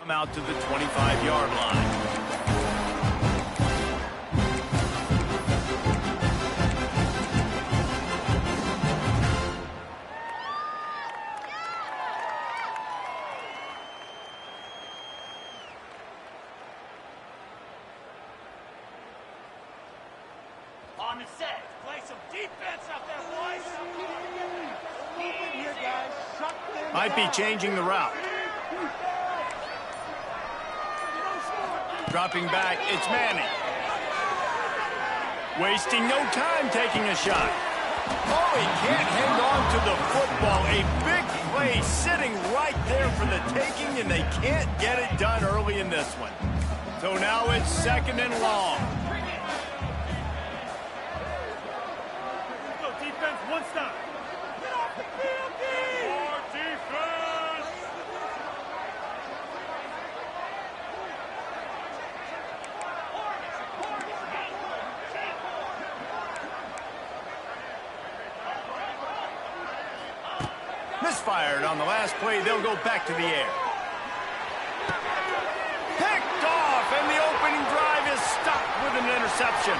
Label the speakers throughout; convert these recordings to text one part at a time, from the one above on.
Speaker 1: Come out to the 25-yard line.
Speaker 2: On the set. Play some defense out there, boys.
Speaker 1: Might be changing the route. Dropping back, it's Manning. Wasting no time taking a shot. Oh, he can't hang on to the football. A big play sitting right there for the taking, and they can't get it done early in this one. So now it's second and long.
Speaker 2: Defense, one stop. Get off the field, D! More defense!
Speaker 1: Misfired on the last play. They'll go back to the air. Picked off, and the opening drive is stopped with an interception.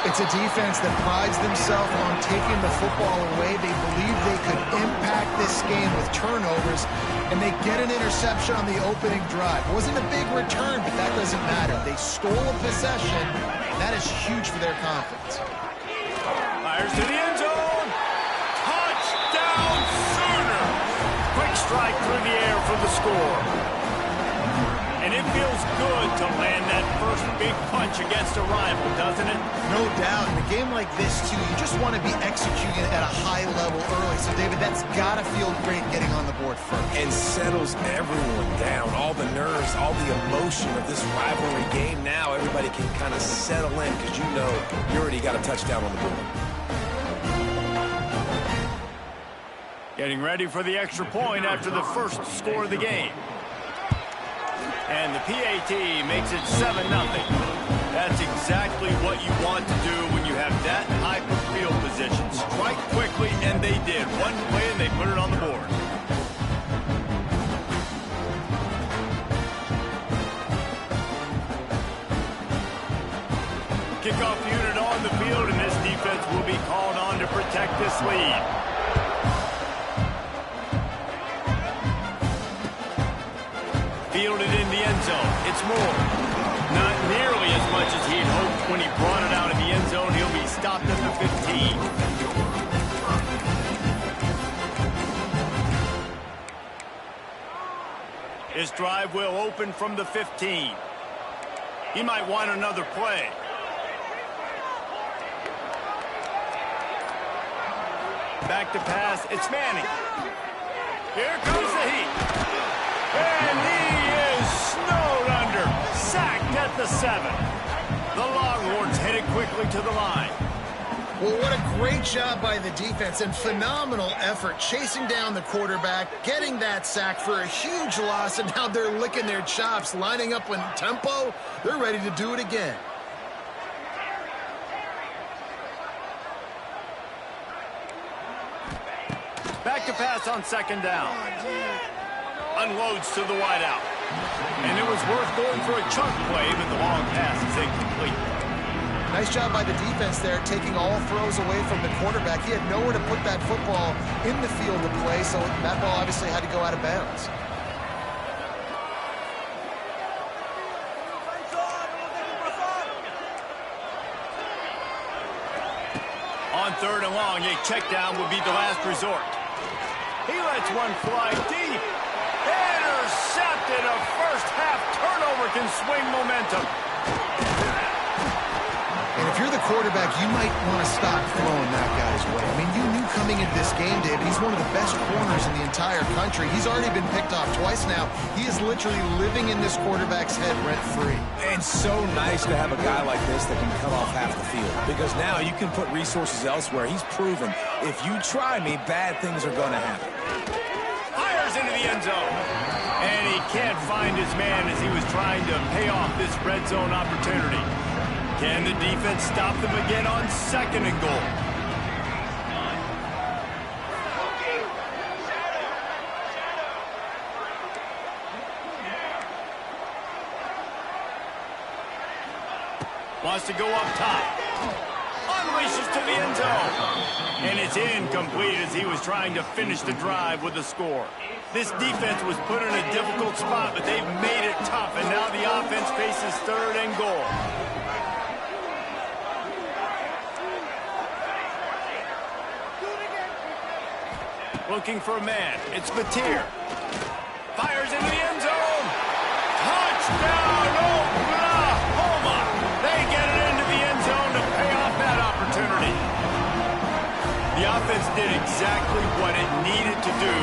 Speaker 3: It's a defense that prides themselves on taking the football away. They believe they could impact this game with turnovers, and they get an interception on the opening drive. It wasn't a big return, but that doesn't matter. They stole a possession, and that is huge for their confidence.
Speaker 1: Fires to the end zone. Touchdown, Sooner! Quick strike through the air for the score. And it feels good to land that first big punch against a rival, doesn't it?
Speaker 3: No doubt. In a game like this, too, you just want to be executing at a high level early. So, David, that's got to feel great getting on the board first.
Speaker 4: And settles everyone down. All the nerves, all the emotion of this rivalry game. Now everybody can kind of settle in because you know you already got a touchdown on the board.
Speaker 1: Getting ready for the extra point after the first score of the game. And the PAT makes it 7-0. That's exactly what you want to do when you have that type of field position. Strike quickly, and they did. One play, and they put it on the board. Kickoff unit on the field, and this defense will be called on to protect this lead. Fielded in the end zone. It's Moore. Not nearly as much as he'd hoped when he brought it out of the end zone. He'll be stopped at the 15. His drive will open from the 15. He might want another play. Back to pass. It's Manning. Here comes the heat. And he is snowed under. Sacked at the 7. The Longhorns headed quickly to the line.
Speaker 3: Well, what a great job by the defense and phenomenal effort chasing down the quarterback, getting that sack for a huge loss, and now they're licking their chops, lining up in tempo. They're ready to do it again.
Speaker 1: Back to pass on second down. Unloads to the wideout. And it was worth going for a chunk play, but the long pass is incomplete.
Speaker 3: Nice job by the defense there, taking all throws away from the quarterback. He had nowhere to put that football in the field to play, so that ball obviously had to go out of bounds.
Speaker 1: On third and long, a check down would be the last resort. He lets one fly deep. Intercepted. A first-half turnover can swing momentum.
Speaker 3: And if you're the quarterback, you might want to stop throwing that guy's way. I mean, you knew coming into this game, David, he's one of the best corners in the entire country. He's already been picked off twice now. He is literally living in this quarterback's head rent-free.
Speaker 4: And so nice to have a guy like this that can cut off half the field. Because now you can put resources elsewhere. He's proven, if you try me, bad things are going to happen.
Speaker 1: Fires into the end zone. And he can't find his man as he was trying to pay off this red zone opportunity. Can the defense stop them again on second and goal? Wants to go up top. Unleashes to the end zone. And it's incomplete as he was trying to finish the drive with a score. This defense was put in a difficult spot, but they've made it tough, and now the offense faces 3rd and goal. Looking for a man. It's Mateer. Fires into the end zone. Touchdown, Oklahoma. They get it into the end zone to pay off that opportunity. The offense did exactly what it needed to do,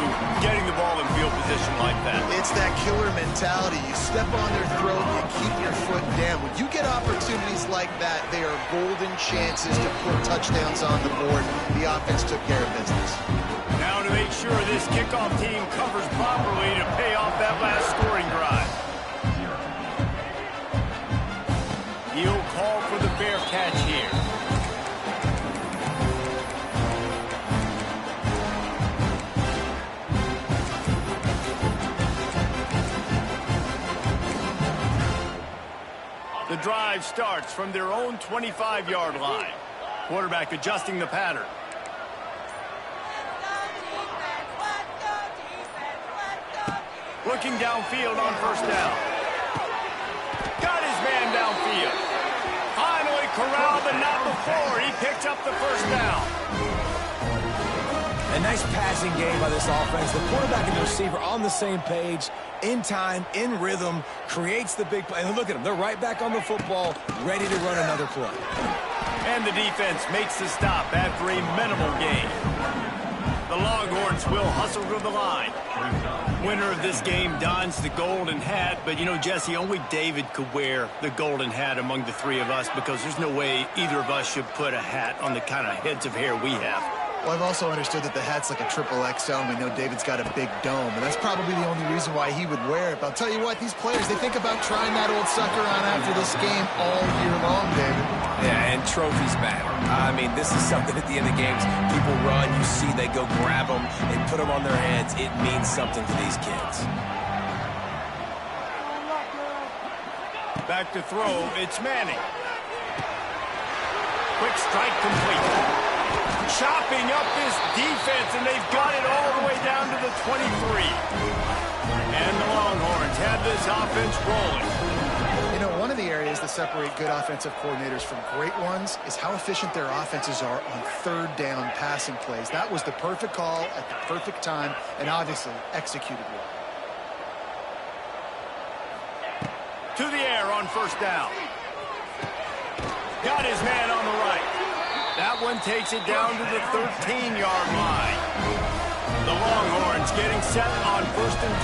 Speaker 1: getting the ball in field position like that.
Speaker 3: It's that killer mentality. You step on their throat, you keep your foot down. When you get opportunities like that, they are golden chances to put touchdowns on the board. The offense took care of business.
Speaker 1: Now to make sure this kickoff team covers properly to pay off that last scoring drive. He'll call for the fair catch here. The drive starts from their own 25-yard line. Quarterback adjusting the pattern. Looking downfield on first down. Got his man downfield. Finally corralled, but not before. He picked up the first down.
Speaker 4: A nice passing game by this offense. The quarterback and the receiver on the same page, in time, in rhythm, creates the big play. And look at them. They're right back on the football, ready to run another play.
Speaker 1: And the defense makes the stop after a minimal gain. The Longhorns will hustle to the line. Winner of this game dons the golden hat, but you know, Jesse, only David could wear the golden hat among the 3 of us because there's no way either of us should put a hat on the kind of heads of hair we have.
Speaker 3: Well, I've also understood that the hat's like a XXL, and we know David's got a big dome, and that's probably the only reason why he would wear it. But I'll tell you what, these players, they think about trying that old sucker on after this game all year long, David.
Speaker 4: Yeah, and trophies matter. I mean, this is something at the end of games. People run, you see, they go grab them, they put them on their heads. It means something to these kids.
Speaker 1: Back to throw, it's Manning. Quick strike complete. Chopping up this defense, and they've got it all the way down to the 23. And the Longhorns have this offense rolling.
Speaker 3: You know, one of the areas that separate good offensive coordinators from great ones is how efficient their offenses are on 3rd down passing plays. That was the perfect call at the perfect time, and obviously executed well.
Speaker 1: To the air on first down. Got his man on the right. That one takes it down to the 13-yard line. The Longhorns getting set on 1st and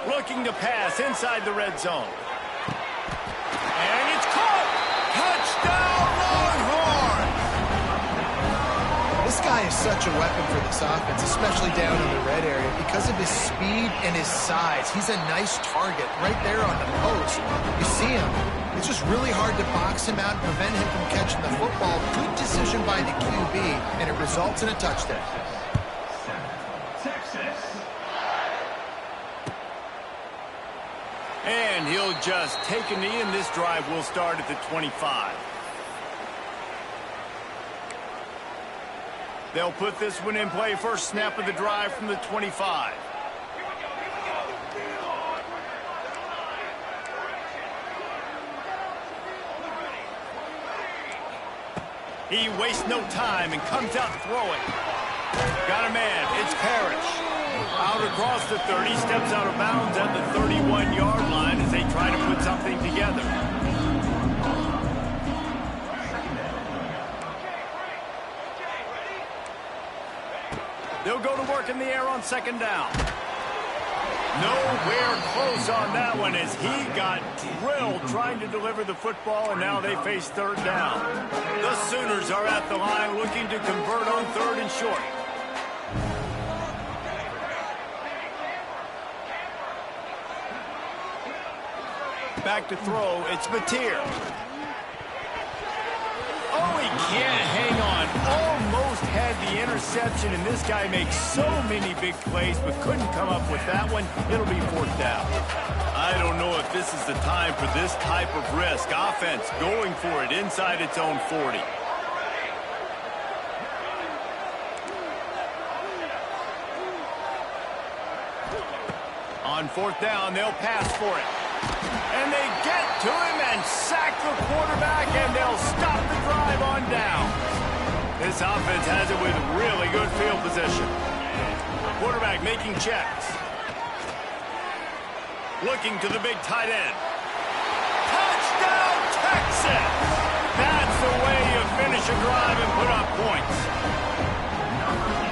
Speaker 1: 10. Looking to pass inside the red zone. And it's caught! Touchdown, Longhorns!
Speaker 3: This guy is such a weapon for this offense, especially down in the red area. Because of his speed and his size, he's a nice target right there on the post. You see him. It's just really hard to box him out and prevent him from catching the football. Good decision by the QB, and it results in a touchdown.
Speaker 1: And he'll just take a knee, and this drive will start at the 25. They'll put this one in play. First snap of the drive from the 25. He wastes no time and comes out throwing. Got a man. It's Parrish. Out across the 30, steps out of bounds at the 31-yard line as they try to put something together. They'll go to work in the air on 2nd down. Nowhere close on that one as he got drilled trying to deliver the football, and now they face 3rd down. The Sooners are at the line looking to convert on 3rd and short. Back to throw, it's Mateer. Oh, he can't hang on. Almost had the interception, and this guy makes so many big plays but couldn't come up with that one. It'll be fourth down. I don't know if this is the time for this type of risk. Offense going for it inside its own 40. On fourth down, they'll pass for it. And they get to him and sack the quarterback, and they'll stop the drive on down. This offense has it with really good field position. Quarterback making checks. Looking to the big tight end. Touchdown, Texas! That's the way you finish a drive and put up points.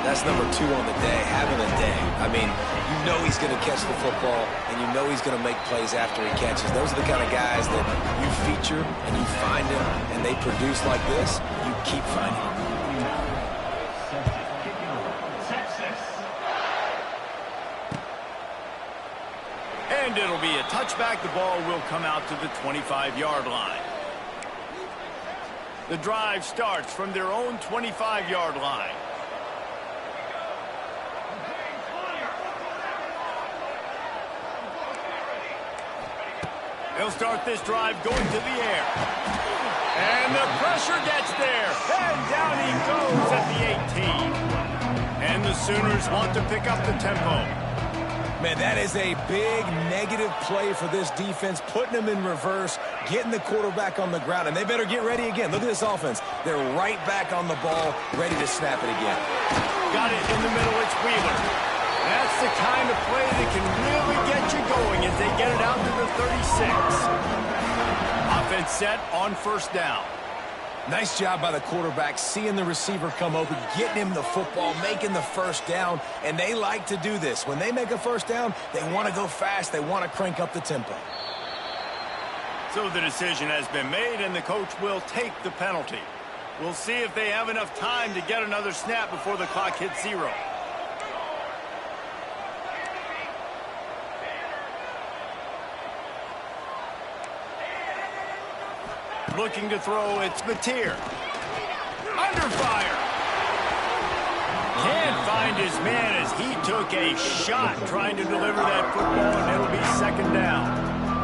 Speaker 4: That's number 2 on the day, having a day. I mean, you know he's going to catch the football, and you know he's going to make plays after he catches. Those are the kind of guys that you feature, and you find them, and they produce like this. You keep finding them.
Speaker 1: And it'll be a touchback. The ball will come out to the 25-yard line. The drive starts from their own 25-yard line. They'll start this drive going to the air. And the pressure gets there. And down he goes at the 18. And the Sooners want to pick up the tempo.
Speaker 4: Man, that is a big negative play for this defense, putting them in reverse, getting the quarterback on the ground, and they better get ready again. Look at this offense. They're right back on the ball, ready to snap it again.
Speaker 1: Got it in the middle. It's Wheeler. That's the kind of play that can really get you going as they get it out to the 36. Offense set on first down.
Speaker 4: Nice job by the quarterback, seeing the receiver come open, getting him the football, making the first down, and they like to do this. When they make a first down, they want to go fast. They want to crank up the tempo.
Speaker 1: So the decision has been made, and the coach will take the penalty. We'll see if they have enough time to get another snap before the clock hits 0. Looking to throw, it's Mateer. Under fire. Can't find his man as he took a shot trying to deliver that football, and it'll be second down.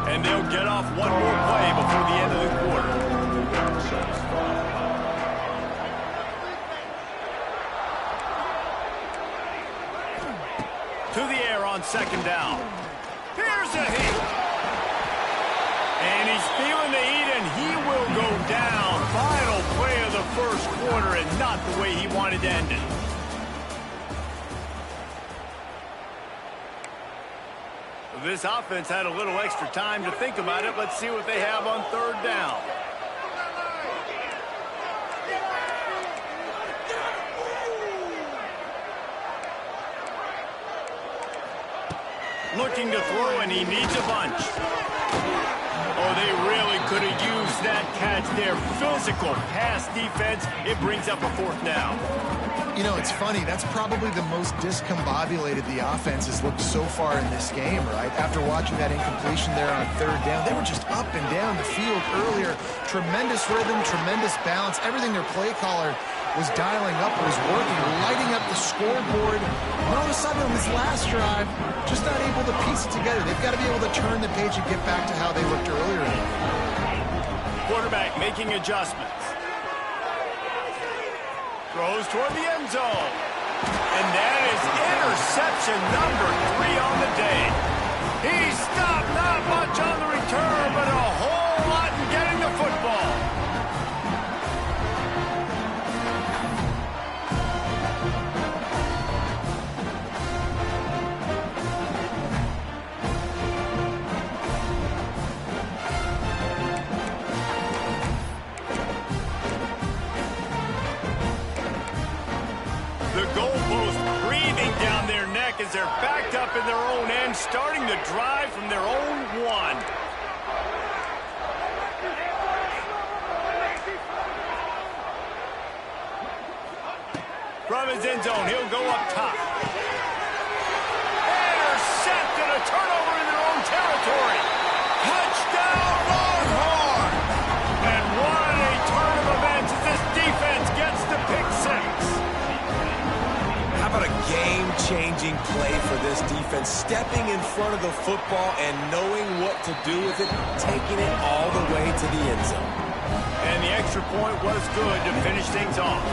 Speaker 1: And they'll get off one more play before the end of the quarter. To the air on second down. Here's a hit. And he's feeling the heat, and he will go down. Final play of the first quarter, and not the way he wanted to end it. This offense had a little extra time to think about it. Let's see what they have on third down. Looking to throw, and he needs a bunch. Oh, they really could have used that catch there. Physical pass defense. It brings up a fourth down.
Speaker 3: You know, it's funny. That's probably the most discombobulated the offense has looked so far in this game, right? After watching that incompletion there on third down, they were just up and down the field earlier. Tremendous rhythm, tremendous balance. Everything their play caller was dialing up was working, lighting up the scoreboard. And all of a sudden on this last drive, just not able to piece it together. They've got to be able to turn the page and get back to how they looked earlier in the game.
Speaker 1: Quarterback making adjustments. Throws toward the end zone. And that is interception number 3 on the day. He stopped not much on the return, but a whole lot in getting the football. The goalpost breathing down their neck as they're backed up in their own end, starting the drive from their own 1. From his end zone, he'll go up top. Intercepted, a turnover in their own territory. Touchdown, Longhorn! And what a turn of events as this defense gets the pick 6.
Speaker 4: game-changing play for this defense, stepping in front of the football and knowing what to do with it, taking it all the way to the end zone.
Speaker 1: And the extra point was good to finish things off.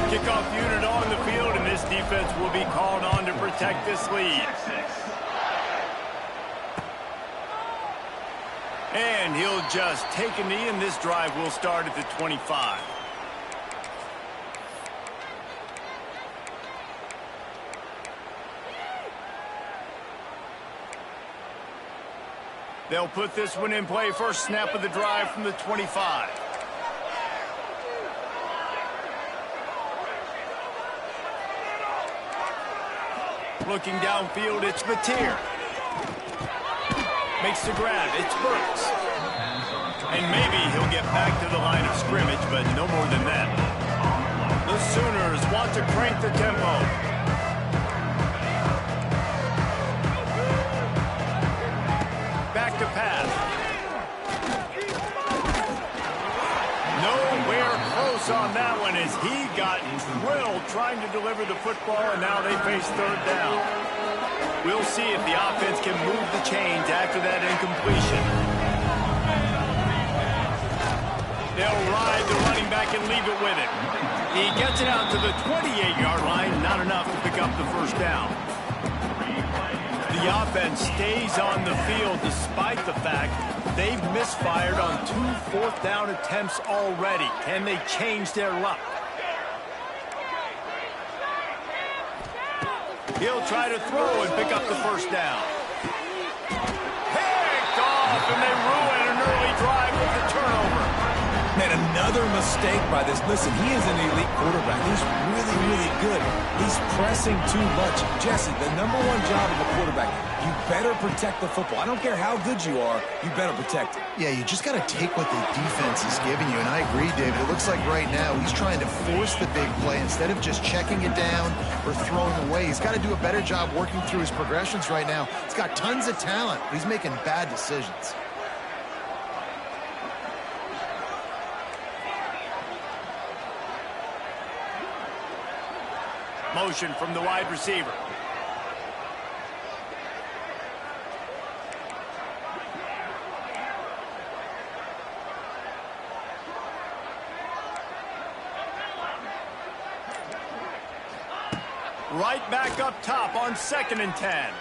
Speaker 1: Kickoff unit on the field, and this defense will be called on to protect this lead. And he'll just take a knee, and this drive will start at the 25. They'll put this one in play. First snap of the drive from the 25. Looking downfield, it's Mateer. Makes the grab, it's Burks. And maybe he'll get back to the line of scrimmage, but no more than that. The Sooners want to crank the tempo. Back to pass. Nowhere close on that one as he got drilled trying to deliver the football, and now they face third down. We'll see if the offense can move the chains after that incompletion. They'll ride the running back and leave it with him. He gets it out to the 28-yard line, not enough to pick up the first down. The offense stays on the field despite the fact they've misfired on 2 fourth-down attempts already. Can they change their luck? He'll try to throw and pick up the first down. Picked off, and they ruin an early drive with the turnover.
Speaker 4: Man, another mistake by this. Listen, he is an elite quarterback. He's really, really good. He's pressing too much. Jesse, the #1 job of a quarterback, you better protect the football. I don't care how good you are, you better protect it.
Speaker 3: Yeah, you just got to take what the defense is giving you, and I agree, David. It looks like right now he's trying to force the big play instead of just checking it down or throwing away. He's got to do a better job working through his progressions right now. He's got tons of talent, but he's making bad decisions.
Speaker 1: Motion from the wide receiver. Right back up top on 2nd and 10.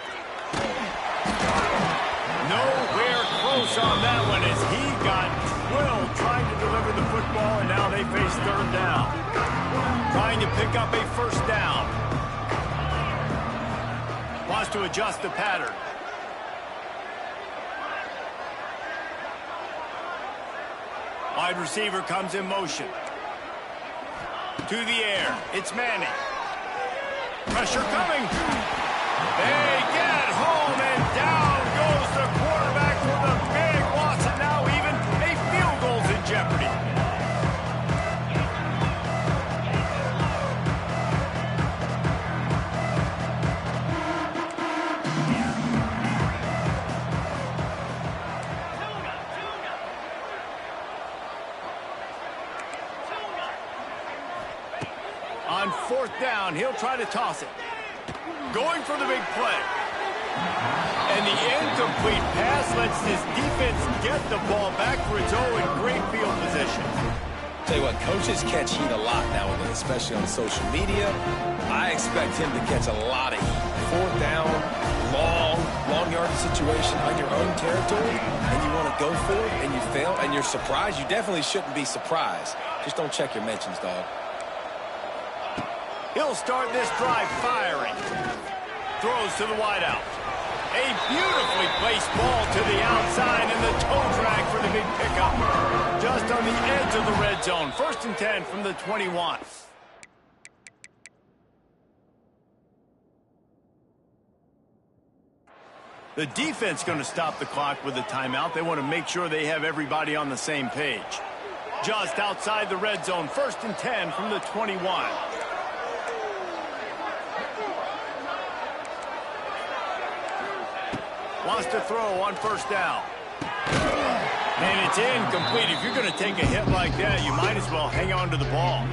Speaker 1: Nowhere close on that one as he got drilled trying to deliver the football, and now they face third down. Trying to pick up a first down. Wants to adjust the pattern. Wide receiver comes in motion. To the air. It's Manning. Pressure coming. They get home, and down goes the quarterback with a big loss, and now even a field goal's in jeopardy. On 4th down, he'll try to toss it. Going for the big play. And the incomplete pass lets this defense get the ball back for its own in great field position.
Speaker 4: Tell you what, coaches catch heat a lot nowadays, especially on social media. I expect him to catch a lot of heat. 4th down, long yardage situation on your own territory, and you want to go for it, and you fail, and you're surprised. You definitely shouldn't be surprised. Just don't check your mentions, dog.
Speaker 1: He'll start this drive firing. Throws to the wideout. A beautifully placed ball to the outside, and the toe drag for the big pickup. Just on the edge of the red zone. 1st and 10 from the 21. The defense going to stop the clock with a timeout. They want to make sure they have everybody on the same page. Just outside the red zone. 1st and 10 from the 21. Wants to throw on 1st down. And it's incomplete. If you're going to take a hit like that, you might as well hang on to the ball.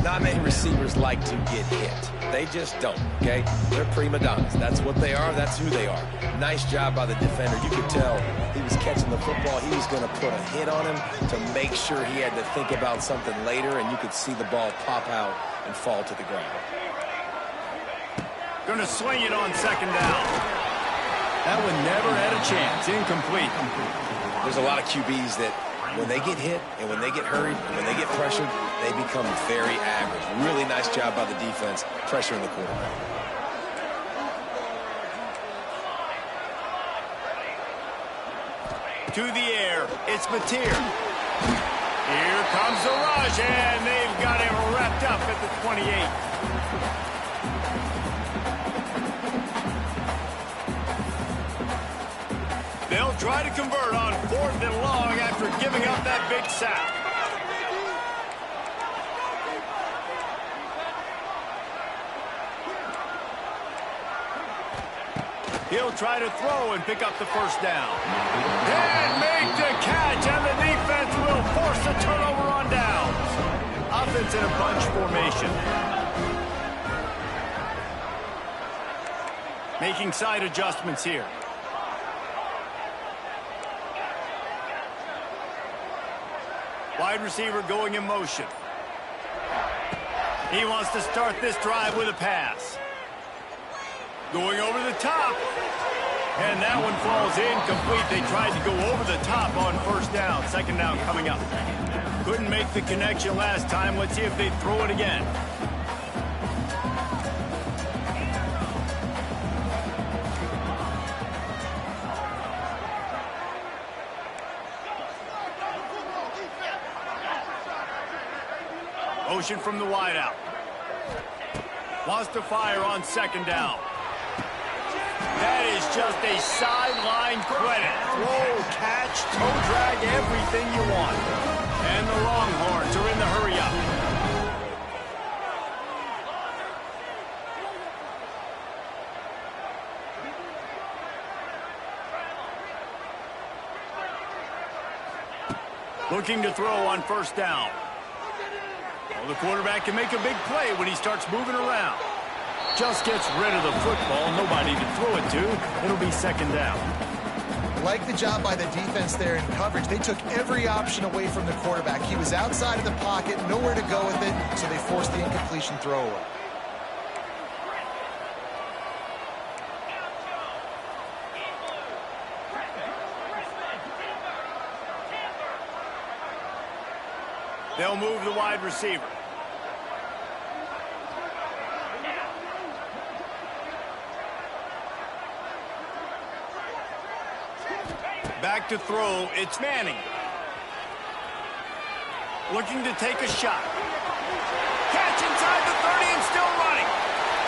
Speaker 4: Not many receivers like to get hit. They just don't, okay? They're prima donnas. That's what they are. That's who they are. Nice job by the defender. You could tell he was catching the football. He was going to put a hit on him to make sure he had to think about something later, and you could see the ball pop out and fall to the ground.
Speaker 1: Going to swing it on second down. That one never had a chance. Incomplete.
Speaker 4: There's a lot of QBs that when they get hit and when they get hurried and when they get pressured, they become very average. Really nice job by the defense pressuring the quarterback.
Speaker 1: To the air, it's Mateer. Here comes the rush, and they've got him wrapped up at the 28. They'll try to convert on 4th and long after giving up that big sack. He'll try to throw and pick up the first down. And make the catch, and the defense will force a turnover on downs. Offense in a bunch formation. Making side adjustments here. Wide receiver going in motion. He wants to start this drive with a pass. Going over the top. And that one falls incomplete. They tried to go over the top on first down. Second down coming up. Couldn't make the connection last time. Let's see if they throw it again. Motion from the wideout. Wants to fire on second down. That is just a sideline credit. Throw, catch, toe drag, everything you want. And the Longhorns are in the hurry up. Looking to throw on first down. Well, the quarterback can make a big play when he starts moving around. Just gets rid of the football, nobody to throw it to. It'll be second down.
Speaker 3: Like the job by the defense there in coverage. They took every option away from the quarterback. He was outside of the pocket, nowhere to go with it, so they forced the incompletion throwaway.
Speaker 1: They'll move the wide receiver. Back to throw, it's Manning. Looking to take a shot. Catch inside the 30 and still running.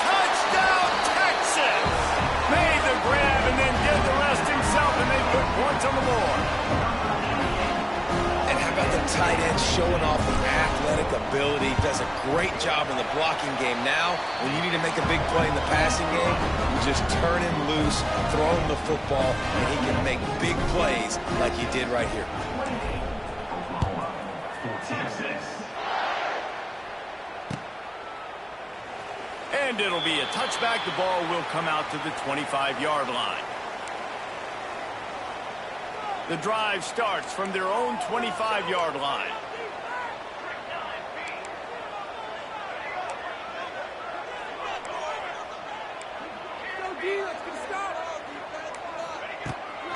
Speaker 1: Touchdown, Texas! Made the grab and then did the rest himself, and they put points on the board.
Speaker 4: And how about the tight end showing off the athletic ability? Does a great job in the blocking game. Now, when you need to make a big play in the passing game, you just turn him loose, throw him the football, and he can make big plays like he did right here.
Speaker 1: And it'll be a touchback. The ball will come out to the 25-yard line. The drive starts from their own 25-yard line.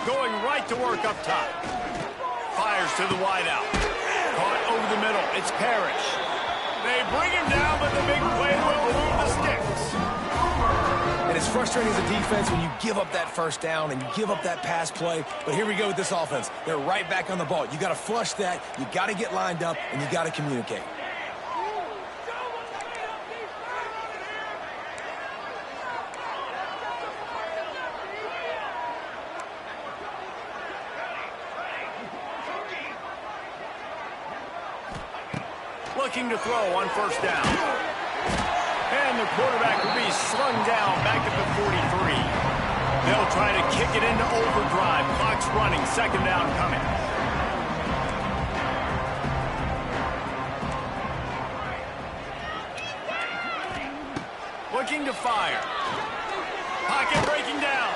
Speaker 1: Going right to work up top. Fires to the wideout. Caught over the middle. It's Parrish. They bring him down, but the big play will move the sticks.
Speaker 4: And it's frustrating as a defense when you give up that first down and you give up that pass play. But here we go with this offense. They're right back on the ball. You got to flush that. You got to get lined up, and you got to communicate.
Speaker 1: Looking to throw on first down. And the quarterback will be slung down back at the 43. They'll try to kick it into overdrive. Clock's running. Second down coming. looking to fire. Pocket breaking down.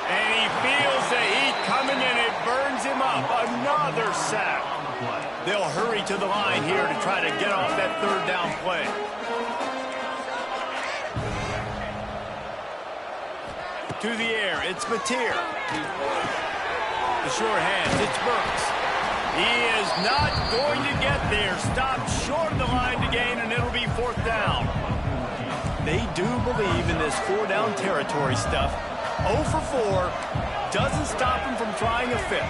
Speaker 1: And he feels the heat coming, and it burns him up. Another sack. They'll hurry to the line here to try to get off that third down play. To the air, it's Mateer. The short hands, it's Burks. He is not going to get there. Stopped short of the line to gain, and it'll be fourth down. They do believe in this four-down territory stuff. 0 for 4 doesn't stop him from trying a fifth.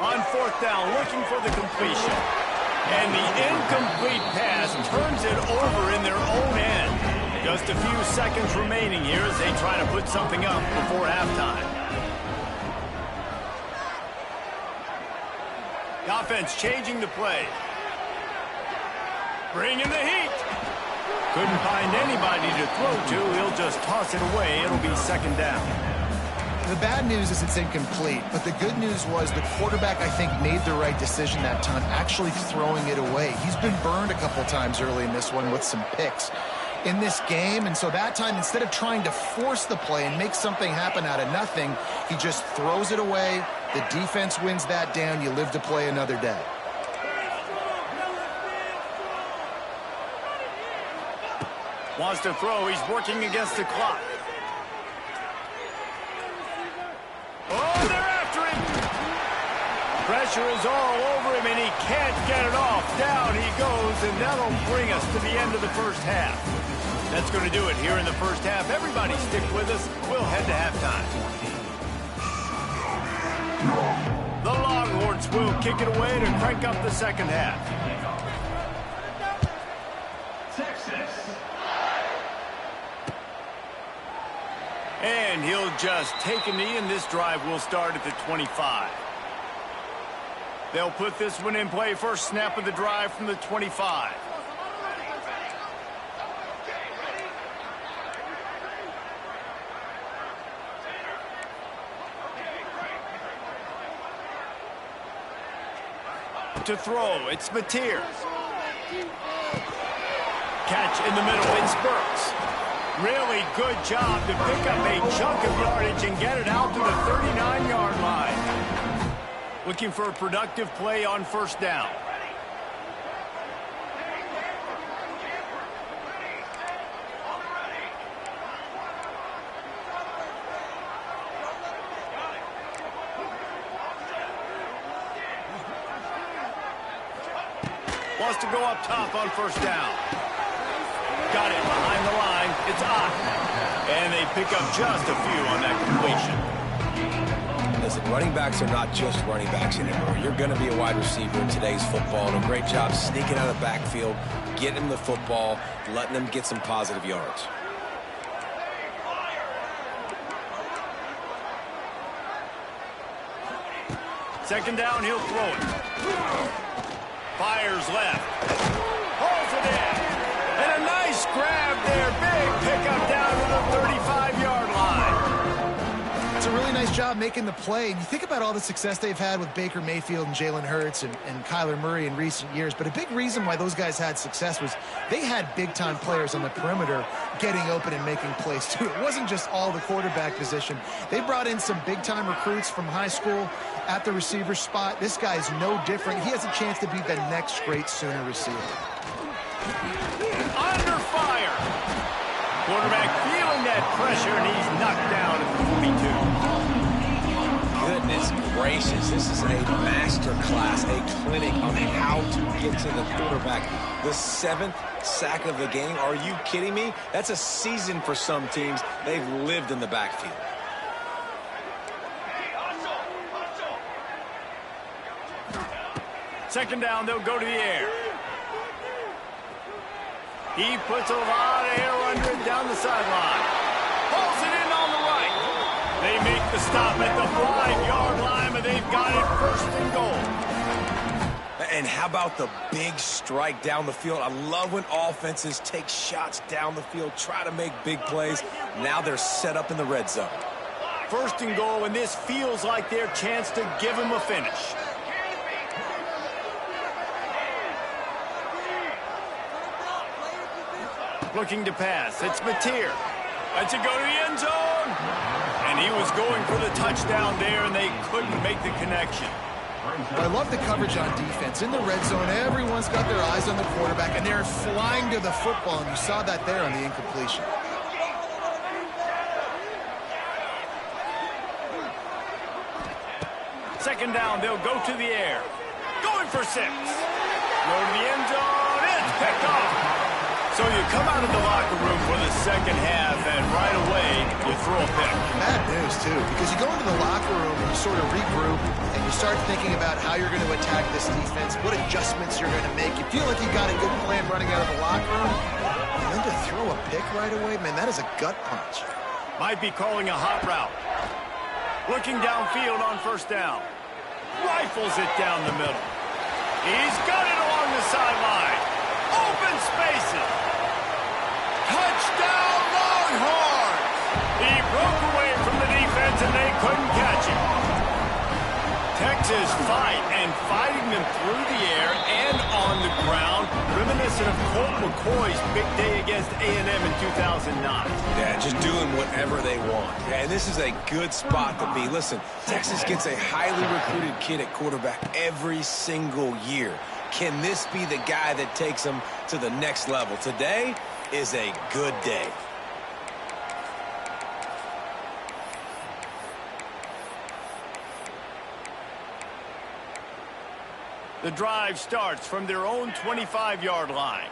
Speaker 1: On fourth down, looking for the completion. And the incomplete pass turns it over in their own end. Just a few seconds remaining here as they try to put something up before halftime. The offense changing the play. Bringing the heat. Couldn't find anybody to throw to. He'll just toss it away. It'll be second down.
Speaker 3: The bad news is it's incomplete, but the good news was the quarterback, I think, made the right decision that time, actually throwing it away. He's been burned a couple times early in this one with some picks in this game, and so that time, instead of trying to force the play and make something happen out of nothing, he just throws it away. The defense wins that down. You live to play another day.
Speaker 1: Wants to throw. He's working against the clock. Oh, they're after him. Pressure is all over him, and he can't get it off. Down he goes, and that'll bring us to the end of the first half. That's going to do it here in the first half. Everybody stick with us. We'll head to halftime. The Longhorns will kick it away to crank up the second half. And he'll just take a knee, and this drive will start at the 25. They'll put this one in play. First snap of the drive from the 25. To throw, it's Mateer. Catch in the middle, it's Burks. Really good job to pick up a chunk of yardage and get it out to the 39-yard line. Looking for a productive play on first down. Wants to go up top on first down. Got it behind the line. It's Ott. And they pick up just a few on that completion.
Speaker 4: Listen, running backs are not just running backs anymore. You're going to be a wide receiver in today's football. And a great job sneaking out of the backfield, getting them the football, letting them get some positive yards.
Speaker 1: Second down, he'll throw it. Fires left. Holds it in. And a nice grab there. Big pickup down to the 35-yard line.
Speaker 3: It's a really nice job making the play. And you think about all the success they've had with Baker Mayfield and Jalen Hurts and Kyler Murray in recent years. But a big reason why those guys had success was they had big-time players on the perimeter getting open and making plays, too. It wasn't just all the quarterback position. They brought in some big-time recruits from high school at the receiver spot. This guy's no different. He has a chance to be the next great Sooner receiver.
Speaker 1: Under fire. Quarterback feeling that pressure, and he's knocked down at the 42.
Speaker 4: Goodness gracious, this is a master class, a clinic on how to get to the quarterback. The 7th sack of the game. Are you kidding me? That's a season for some teams. They've lived in the backfield.
Speaker 1: Second down, they'll go to the air. He puts a lot of air under it down the sideline. Pulls it in on the right. They make the stop at the 5-yard line, but they've got it first and goal.
Speaker 4: And how about the big strike down the field? I love when offenses take shots down the field, try to make big plays. Now they're set up in the red zone.
Speaker 1: First and goal, and this feels like their chance to give him a finish. Looking to pass. It's Mateer. Lets it go to the end zone. And he was going for the touchdown there, and they couldn't make the connection.
Speaker 3: I love the coverage on defense. In the red zone, everyone's got their eyes on the quarterback, and they're flying to the football, and you saw that there on the incompletion.
Speaker 1: Second down, they'll go to the air. Going for 6. Go to the end zone. It's picked off. So you come out of the locker room for the second half, and right away, you throw a pick.
Speaker 3: Bad news, too, because you go into the locker room and you sort of regroup, and you start thinking about how you're going to attack this defense, what adjustments you're going to make. You feel like you got a good plan running out of the locker room, and then to throw a pick right away, man, that is a gut punch.
Speaker 1: Might be calling a hot route. Looking downfield on first down. Rifles it down the middle. He's got it along the sideline. Open spaces. Touchdown, Longhorns! He broke away from the defense, and they couldn't catch him. Texas fighting them through the air and on the ground, reminiscent of Colt McCoy's big day against A&M in 2009.
Speaker 4: Yeah, just doing whatever they want. Yeah, and this is a good spot to be. Listen, Texas gets a highly recruited kid at quarterback every single year. Can this be the guy that takes them to the next level? Today is a good day.
Speaker 1: The drive starts from their own 25-yard line.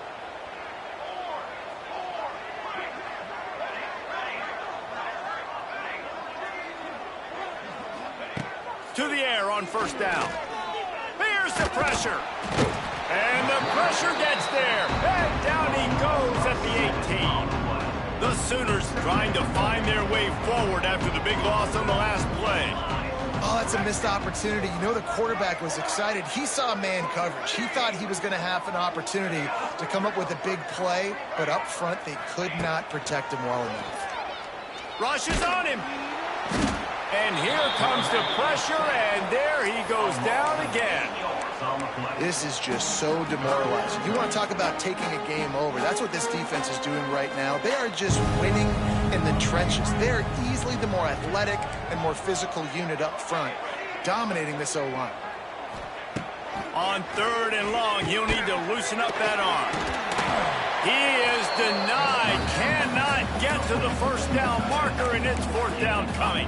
Speaker 1: To the air on first down. Here's the pressure. And the pressure gets there. And down he goes at the 18. The Sooners trying to find their way forward after the big loss on the last play.
Speaker 3: Oh, that's a missed opportunity. You know the quarterback was excited. He saw man coverage. He thought he was going to have an opportunity to come up with a big play, but up front they could not protect him well enough.
Speaker 1: Rush is on him. And here comes the pressure, and there he goes down again.
Speaker 3: This is just so demoralizing. You want to talk about taking a game over. That's what this defense is doing right now. They are just winning in the trenches. They're easily the more athletic and more physical unit up front, dominating this O-line.
Speaker 1: On third and long, he'll need to loosen up that arm. He is denied, cannot get to the first down marker, and it's fourth down coming.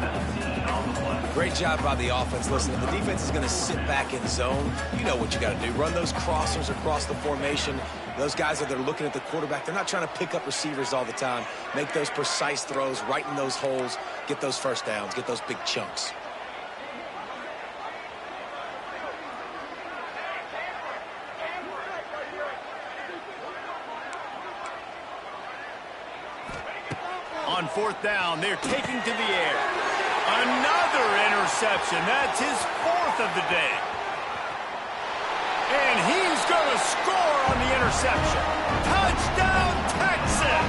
Speaker 4: Great job by the offense. Listen, if the defense is going to sit back in zone, you know what you got to do. Run those crossers across the formation. Those guys that are looking at the quarterback, they're not trying to pick up receivers all the time. Make those precise throws, right in those holes, get those first downs, get those big chunks.
Speaker 1: On fourth down, they're taking to the air. Another interception. That's his fourth of the day. And he's going to score on the interception. Touchdown, Texas!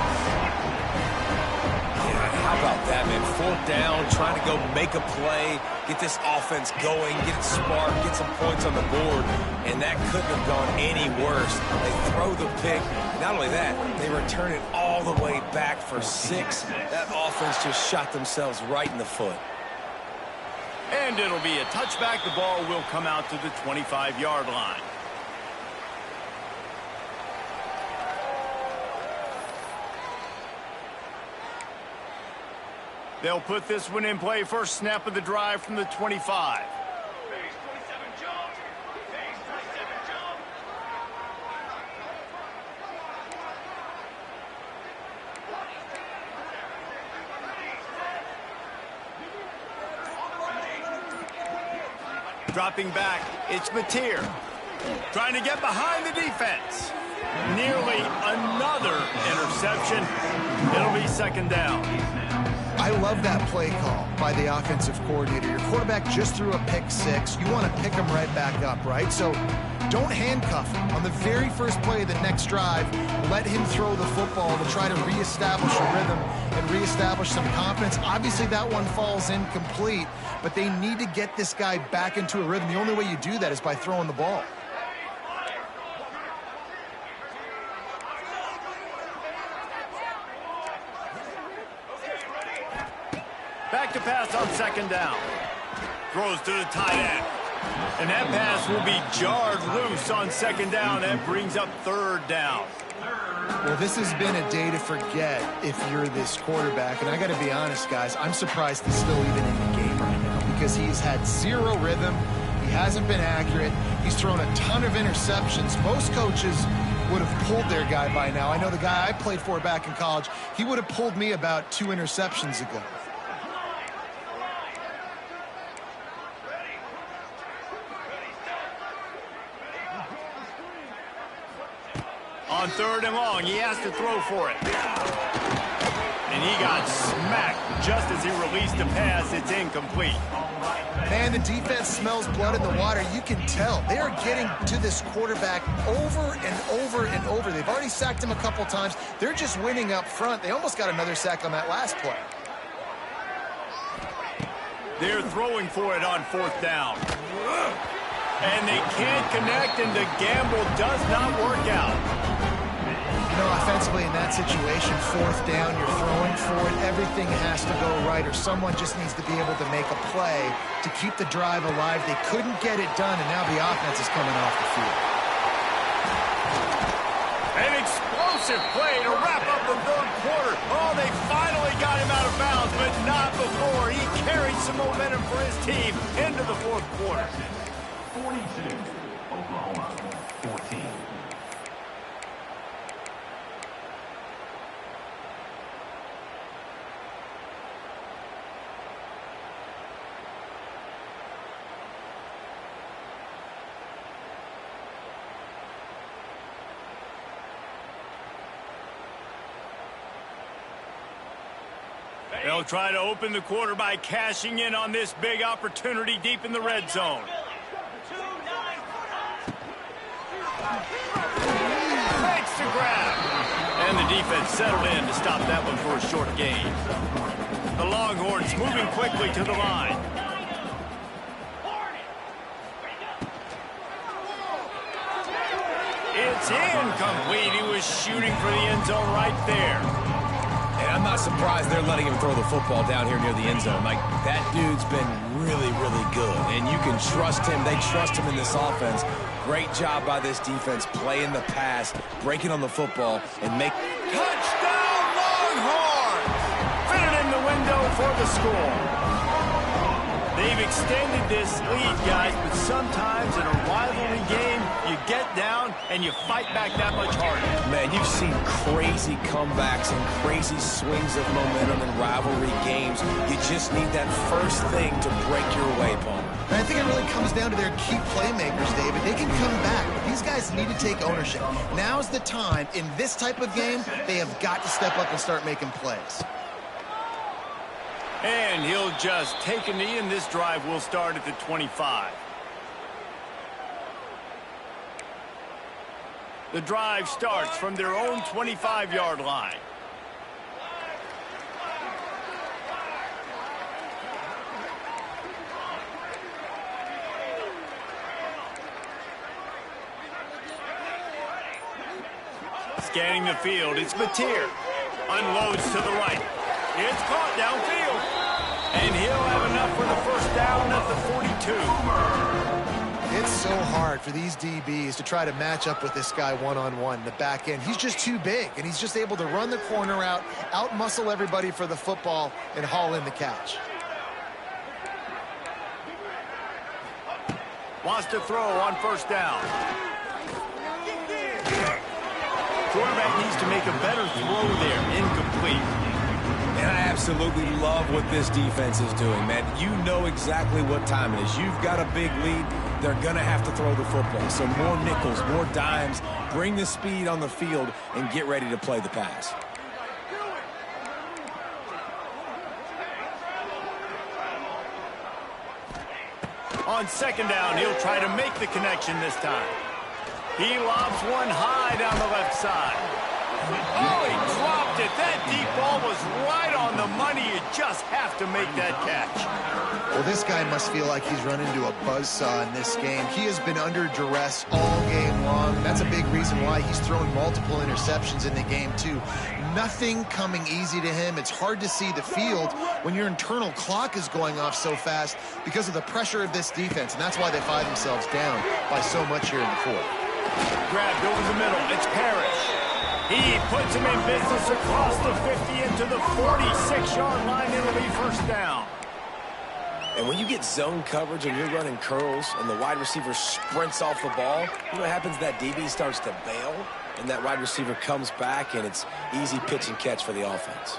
Speaker 4: Yeah, how about that, man? Fourth down, trying to go make a play, get this offense going, get it sparked, get some points on the board, and that couldn't have gone any worse. They throw the pick. Not only that, they return it all the way back for 6. That offense just shot themselves right in the foot.
Speaker 1: And it'll be a touchback. The ball will come out to the 25-yard line. They'll put this one in play. First snap of the drive from the 25. Dropping back, it's Mateer. Trying to get behind the defense. Nearly another interception. It'll be second down.
Speaker 3: I love that play call by the offensive coordinator. Your quarterback just threw a pick 6. You want to pick him right back up, right? So don't handcuff him. On the very first play of the next drive, let him throw the football to try to reestablish a rhythm and reestablish some confidence. Obviously, that one falls incomplete, but they need to get this guy back into a rhythm. The only way you do that is by throwing the ball.
Speaker 1: second down. Throws to the tight end. And that pass will be jarred loose on second down. That brings up third down.
Speaker 3: Well, this has been a day to forget if you're this quarterback. And I got to be honest, guys, I'm surprised he's still even in the game right now because he's had zero rhythm. He hasn't been accurate. He's thrown a ton of interceptions. Most coaches would have pulled their guy by now. I know the guy I played for back in college, he would have pulled me about 2 interceptions ago.
Speaker 1: On third and long, he has to throw for it. And he got smacked just as he released the pass. It's incomplete.
Speaker 3: Man, the defense smells blood in the water. You can tell. They are getting to this quarterback over and over and over. They've already sacked him a couple times. They're just winning up front. They almost got another sack on that last play.
Speaker 1: They're throwing for it on fourth down. And they can't connect, and the gamble does not work out.
Speaker 3: You know, offensively in that situation, fourth down, you're throwing for it. Everything has to go right, or someone just needs to be able to make a play to keep the drive alive. They couldn't get it done, and now the offense is coming off the field.
Speaker 1: An explosive play to wrap up the third quarter. Oh, they finally got him out of bounds, but not before. He carried some momentum for his team into the fourth quarter.
Speaker 2: 42, Oklahoma, 14.
Speaker 1: They'll try to open the quarter by cashing in on this big opportunity deep in the red zone. Makes the grab. And the defense settled in to stop that one for a short gain. The Longhorns moving quickly to the line. It's incomplete. He was shooting for the end zone right there.
Speaker 4: And I'm not surprised they're letting him throw the football down here near the end zone. Like, that dude's been really, really good. And you can trust him. They trust him in this offense. Great job by this defense playing the pass, breaking on the football, and make...
Speaker 1: Touchdown, Longhorns! Fitted in the window for the score. They've extended this lead, guys, but sometimes in a rivalry game, you get down and you fight back that much harder.
Speaker 4: Man, you've seen crazy comebacks and crazy swings of momentum in rivalry games. You just need that first thing to break your way, Paul.
Speaker 3: And I think it really comes down to their key playmakers, David. They can come back, but these guys need to take ownership. Now's the time. In this type of game, they have got to step up and start making plays.
Speaker 1: And he'll just take a knee, and this drive will start at the 25. The drive starts from their own 25-yard line. Scanning the field, it's Mateer. Unloads to the right. It's caught downfield. And he'll have enough for the first down at the 42.
Speaker 3: It's so hard for these DBs to try to match up with this guy one-on-one in the back end. He's just too big, and he's just able to run the corner out-muscle everybody for the football, and haul in the catch.
Speaker 1: Wants to throw on first down. Quarterback needs to make a better throw there. Incomplete.
Speaker 4: And I absolutely love what this defense is doing, man. You know exactly what time it is. You've got a big lead. They're going to have to throw the football. So more nickels, more dimes, bring the speed on the field, and get ready to play the pass.
Speaker 1: On second down, he'll try to make the connection this time. He lobs one high down the left side. Oh, he dropped it. That deep ball was right on the money. You just have to make that catch.
Speaker 3: Well, this guy must feel like he's run into a buzzsaw in this game. He has been under duress all game long. That's a big reason why he's thrown multiple interceptions in the game, too. Nothing coming easy to him. It's hard to see the field when your internal clock is going off so fast because of the pressure of this defense, and that's why they find themselves down by so much here in the fourth.
Speaker 1: Grabbed over the middle. It's Parrish. He puts him in business across the 50 into the 46-yard line. It'll be first down.
Speaker 4: And when you get zone coverage and you're running curls and the wide receiver sprints off the ball, you know what happens? That DB starts to bail, and that wide receiver comes back, and it's easy pitch and catch for the offense.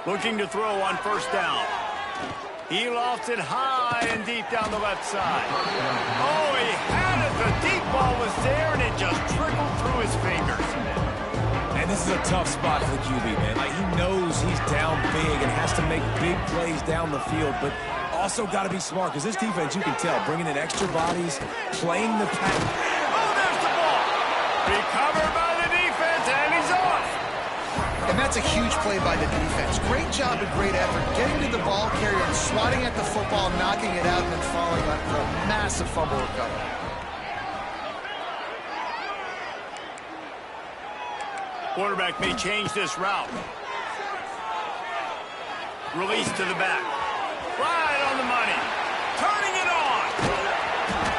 Speaker 1: Looking to throw on first down. He lofts it high and deep down the left side. Oh, he had it. The deep ball was there, and it just trickled through his fingers.
Speaker 4: And this is a tough spot for the QB, man. Like, he knows he's down big and has to make big plays down the field, but also got to be smart, because this defense, you can tell, bringing in extra bodies, playing the pass.
Speaker 1: Oh, there's the ball. Recovered by the defense, and he's off.
Speaker 3: And that's a huge play by the defense. Great job and great effort getting to the ball carrier and swatting at the football, knocking it out, and then falling on a massive fumble recovery.
Speaker 1: Quarterback may change this route. Release to the back. Right on the money. Turning it on.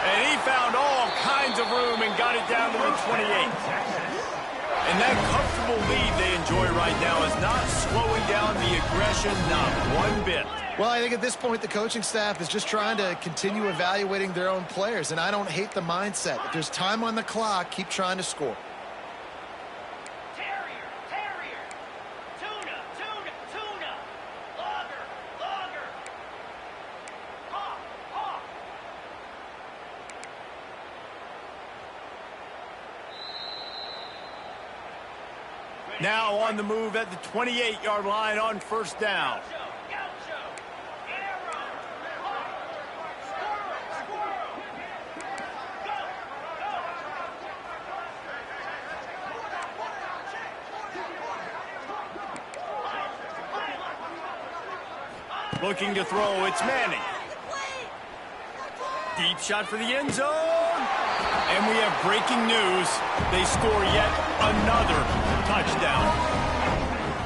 Speaker 1: And he found all kinds of room and got it down to the 28. And that comfortable lead they enjoy right now is not slowing down the aggression, not one bit.
Speaker 3: Well, I think at this point the coaching staff is just trying to continue evaluating their own players, and I don't hate the mindset. If there's time on the clock, keep trying to score.
Speaker 1: Now on the move at the 28-yard line on first down. Looking to throw, it's Manning. Deep shot for the end zone. And we have breaking news. They score yet another touchdown.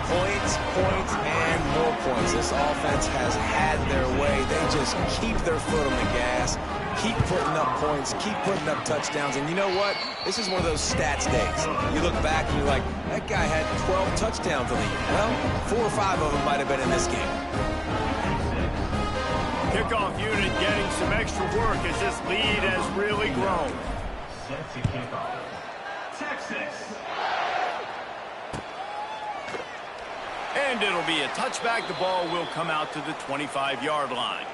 Speaker 4: Points, and more points. This offense has had their way. They just keep their foot on the gas, keep putting up points, keep putting up touchdowns. And you know what? This is one of those stats days. You look back and you're like, that guy had 12 touchdowns in the year. Well, 4 or 5 of them might have been in this game.
Speaker 1: Kickoff unit getting some extra work as this lead has really grown.
Speaker 2: Set to kick off. Texas.
Speaker 1: And it'll be a touchback. The ball will come out to the 25-yard line.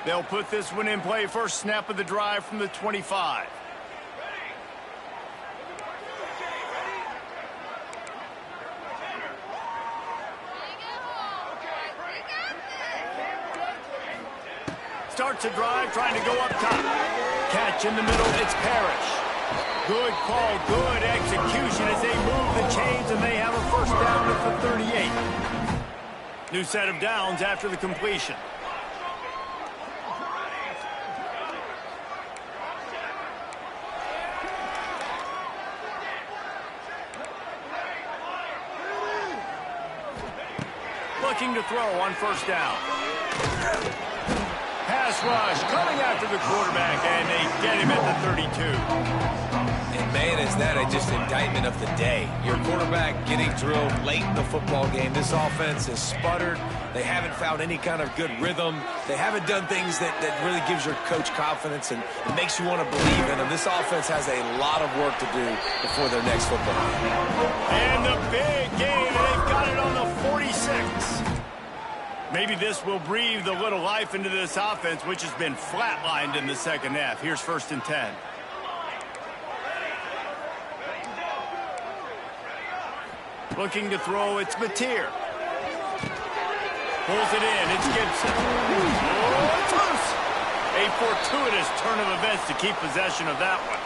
Speaker 1: They'll put this one in play. First snap of the drive from the 25. Starts a drive, trying to go up top. Catch in the middle, it's Parrish. Good call, good execution as they move the chains, and they have a first down at the 38. New set of downs after the completion. Looking to throw on first down. Pass rush, coming after the quarterback, and they get him at the 32.
Speaker 4: And man, is that just indictment of the day. Your quarterback getting drilled late in the football game. This offense has sputtered. They haven't found any kind of good rhythm. They haven't done things that really gives your coach confidence and makes you want to believe in them. This offense has a lot of work to do before their next football game.
Speaker 1: And the big game, they've got it on the 46. Maybe this will breathe a little life into this offense, which has been flatlined in the second half. Here's first and 10. Looking to throw, it's Mateer. Pulls it in. It's Gibson. Oh, it's loose. A fortuitous turn of events to keep possession of that one.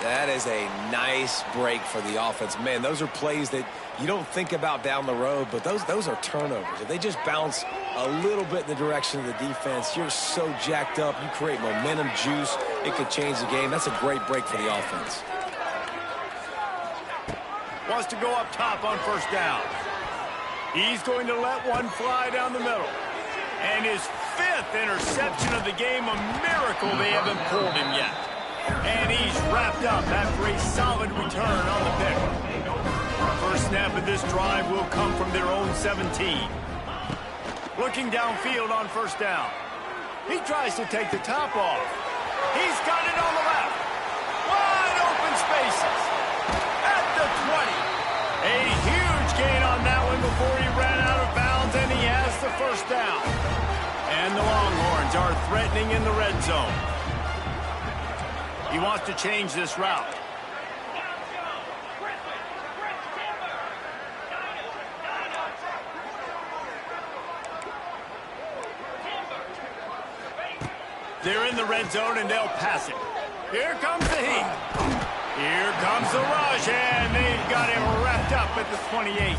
Speaker 4: That is a nice break for the offense. Man, those are plays that you don't think about down the road, but those are turnovers. If they just bounce a little bit in the direction of the defense, you're so jacked up. You create momentum, juice. It could change the game. That's a great break for the offense.
Speaker 1: Wants to go up top on first down. He's going to let one fly down the middle. And his 5th interception of the game, a miracle they haven't pulled him yet. And he's wrapped up after a solid return on the pick. First snap of this drive will come from their own 17. Looking downfield on first down. He tries to take the top off. He's got it on the left. Wide open spaces. At the 20. A huge gain on that one before he ran out of bounds, and he has the first down. And the Longhorns are threatening in the red zone. He wants to change this route. They're in the red zone, and they'll pass it. Here comes the heat. Here comes the rush, and they've got him wrapped up at the 28.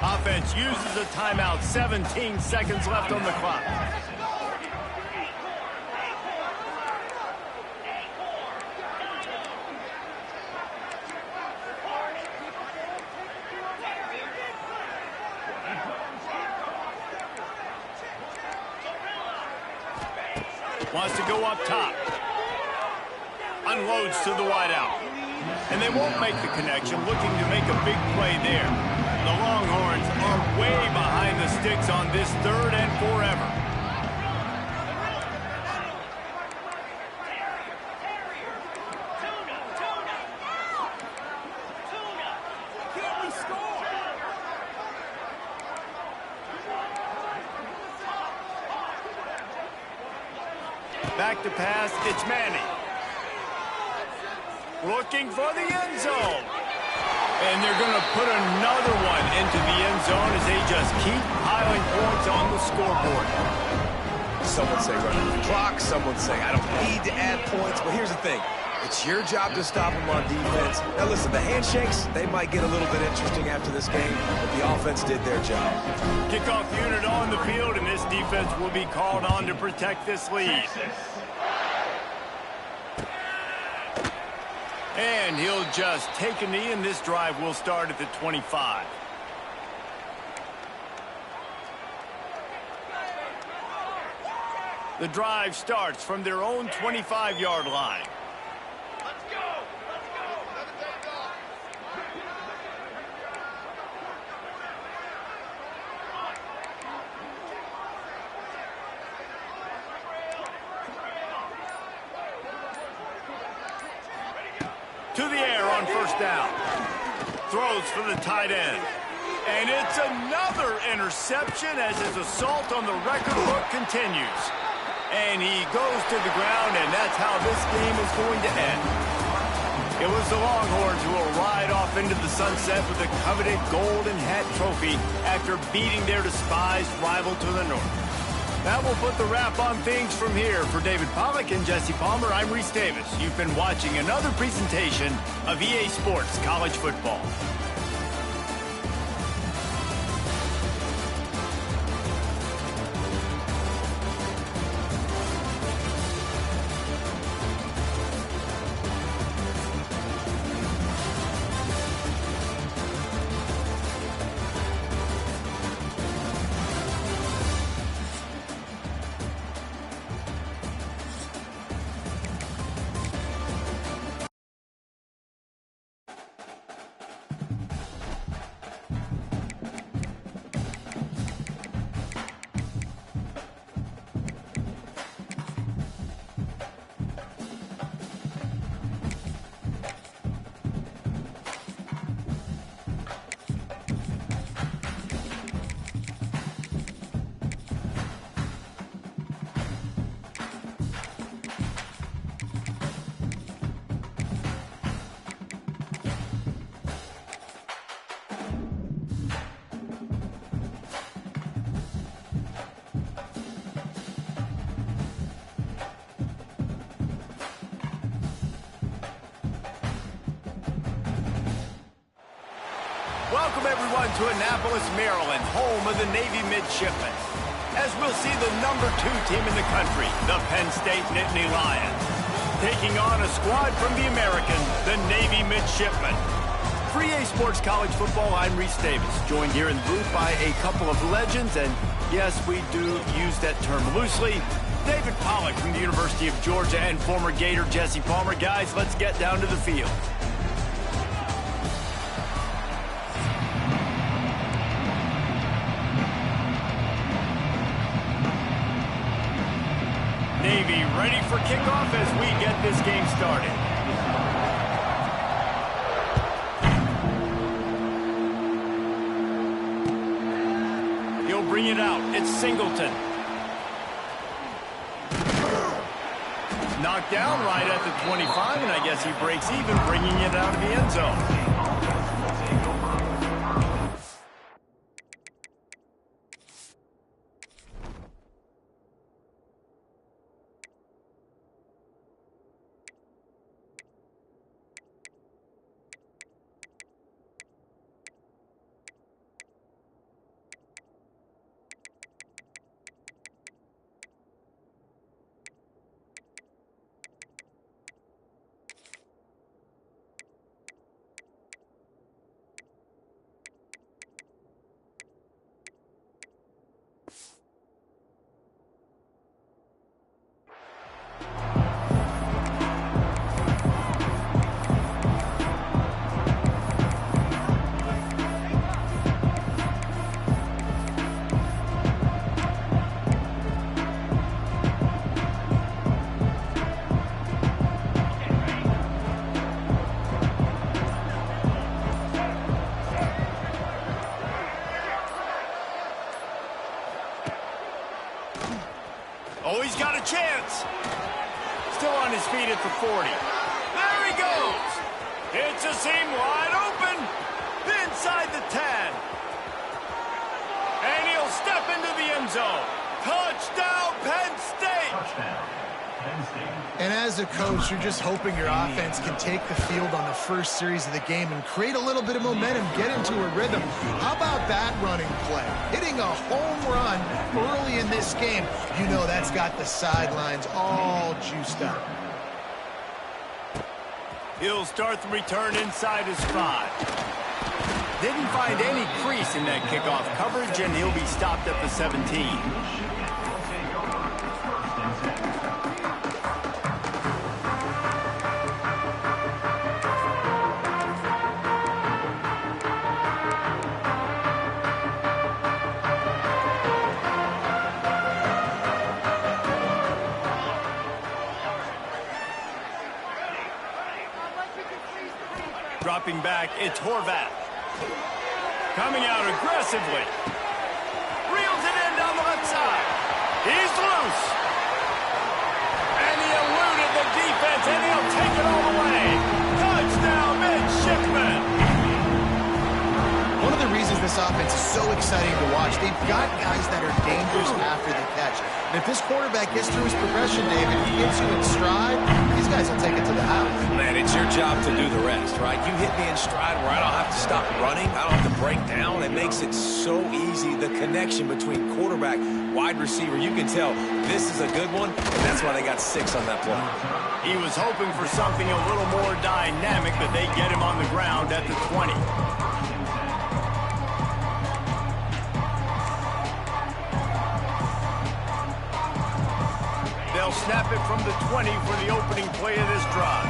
Speaker 1: Offense uses a timeout. 17 seconds left on the clock. Wants to go up top. Unloads to the wideout. And they won't make the connection, looking to make a big play there. The Longhorns are way behind the sticks on this 3rd and forever. Back to pass, it's Manning. Looking for the end zone. And they're going to put another one into the end zone as they just keep piling points on the scoreboard.
Speaker 4: Some would say run out the clock. Some would say I don't need to add points. But here's the thing. It's your job to stop them on defense. Now, listen, the handshakes, they might get a little bit interesting after this game, but the offense did their job.
Speaker 1: Kickoff unit on the field, and this defense will be called on to protect this lead. And he'll just take a knee, and this drive will start at the 25. The drive starts from their own 25-yard line.
Speaker 2: Let's go! Let's go! Another day off.
Speaker 1: To the air on first down. Throws for the tight end. And it's another interception as his assault on the record book continues. And he goes to the ground, and that's how this game is going to end. It was the Longhorns who will ride off into the sunset with the coveted Golden Hat Trophy after beating their despised rival to the north. That will put the wrap on things from here. For David Pollack and Jesse Palmer, I'm Reese Davis. You've been watching another presentation of EA Sports College Football. Welcome, everyone, to Annapolis, Maryland, home of the Navy Midshipmen. As we'll see the #2 team in the country, the Penn State Nittany Lions, taking on a squad from the American, the Navy Midshipmen. For EA Sports College Football, I'm Reese Davis, joined here in the booth by a couple of legends, and yes, we do use that term loosely. David Pollack from the University of Georgia and former Gator Jesse Palmer. Guys, let's get down to the field. Navy ready for kickoff as we get this game started. He'll bring it out. It's Singleton. Knocked down right at the 25, and I guess he breaks even, bringing it out of the end zone. Oh, he's got a chance. Still on his feet at the 40. There he goes. It's a seam wide open. Inside the 10. And he'll step into the end zone. Touchdown, Penn State. Touchdown.
Speaker 3: And as a coach, you're just hoping your offense can take the field on the first series of the game and create a little bit of momentum, get into a rhythm. How about that running play? Hitting a home run early in this game. You know that's got the sidelines all juiced up.
Speaker 1: He'll start the return inside his 5. Didn't find any crease in that kickoff coverage, and he'll be stopped at the 17. Dropping back, it's Horvath. Coming out aggressively. Reels it in down the left side. He's loose. And he eluded the defense, and he'll take it all the way. Touchdown, Midshipmen.
Speaker 3: One of the reasons this offense is so exciting to watch, they've got guys that are dangerous after the catch. And if this quarterback gets through his progression, David, he gets you in stride, these guys will take it to the house.
Speaker 4: Man, it's your job to do the rest, right? You hit me in stride where I don't have to stop running. I don't have to break down. It makes it so easy. The connection between quarterback, wide receiver, you can tell this is a good one, and that's why they got 6 on that play.
Speaker 1: He was hoping for something a little more dynamic, but they get him on the ground at the 20. They'll snap it from the 20 for the opening play of this drive.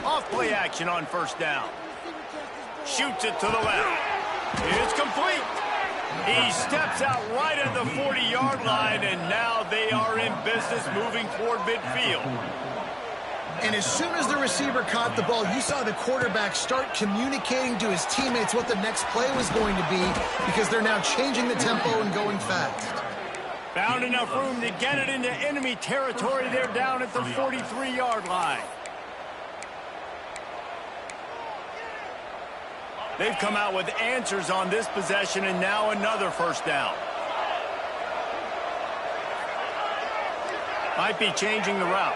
Speaker 1: Off play action on first down. Shoots it to the left. It's complete. He steps out right at the 40-yard line, and now they are in business moving toward midfield.
Speaker 3: And as soon as the receiver caught the ball, you saw the quarterback start communicating to his teammates what the next play was going to be, because they're now changing the tempo and going fast.
Speaker 1: Found enough room to get it into enemy territory. They're down at the 43-yard line. They've come out with answers on this possession, and now another first down. Might be changing the route.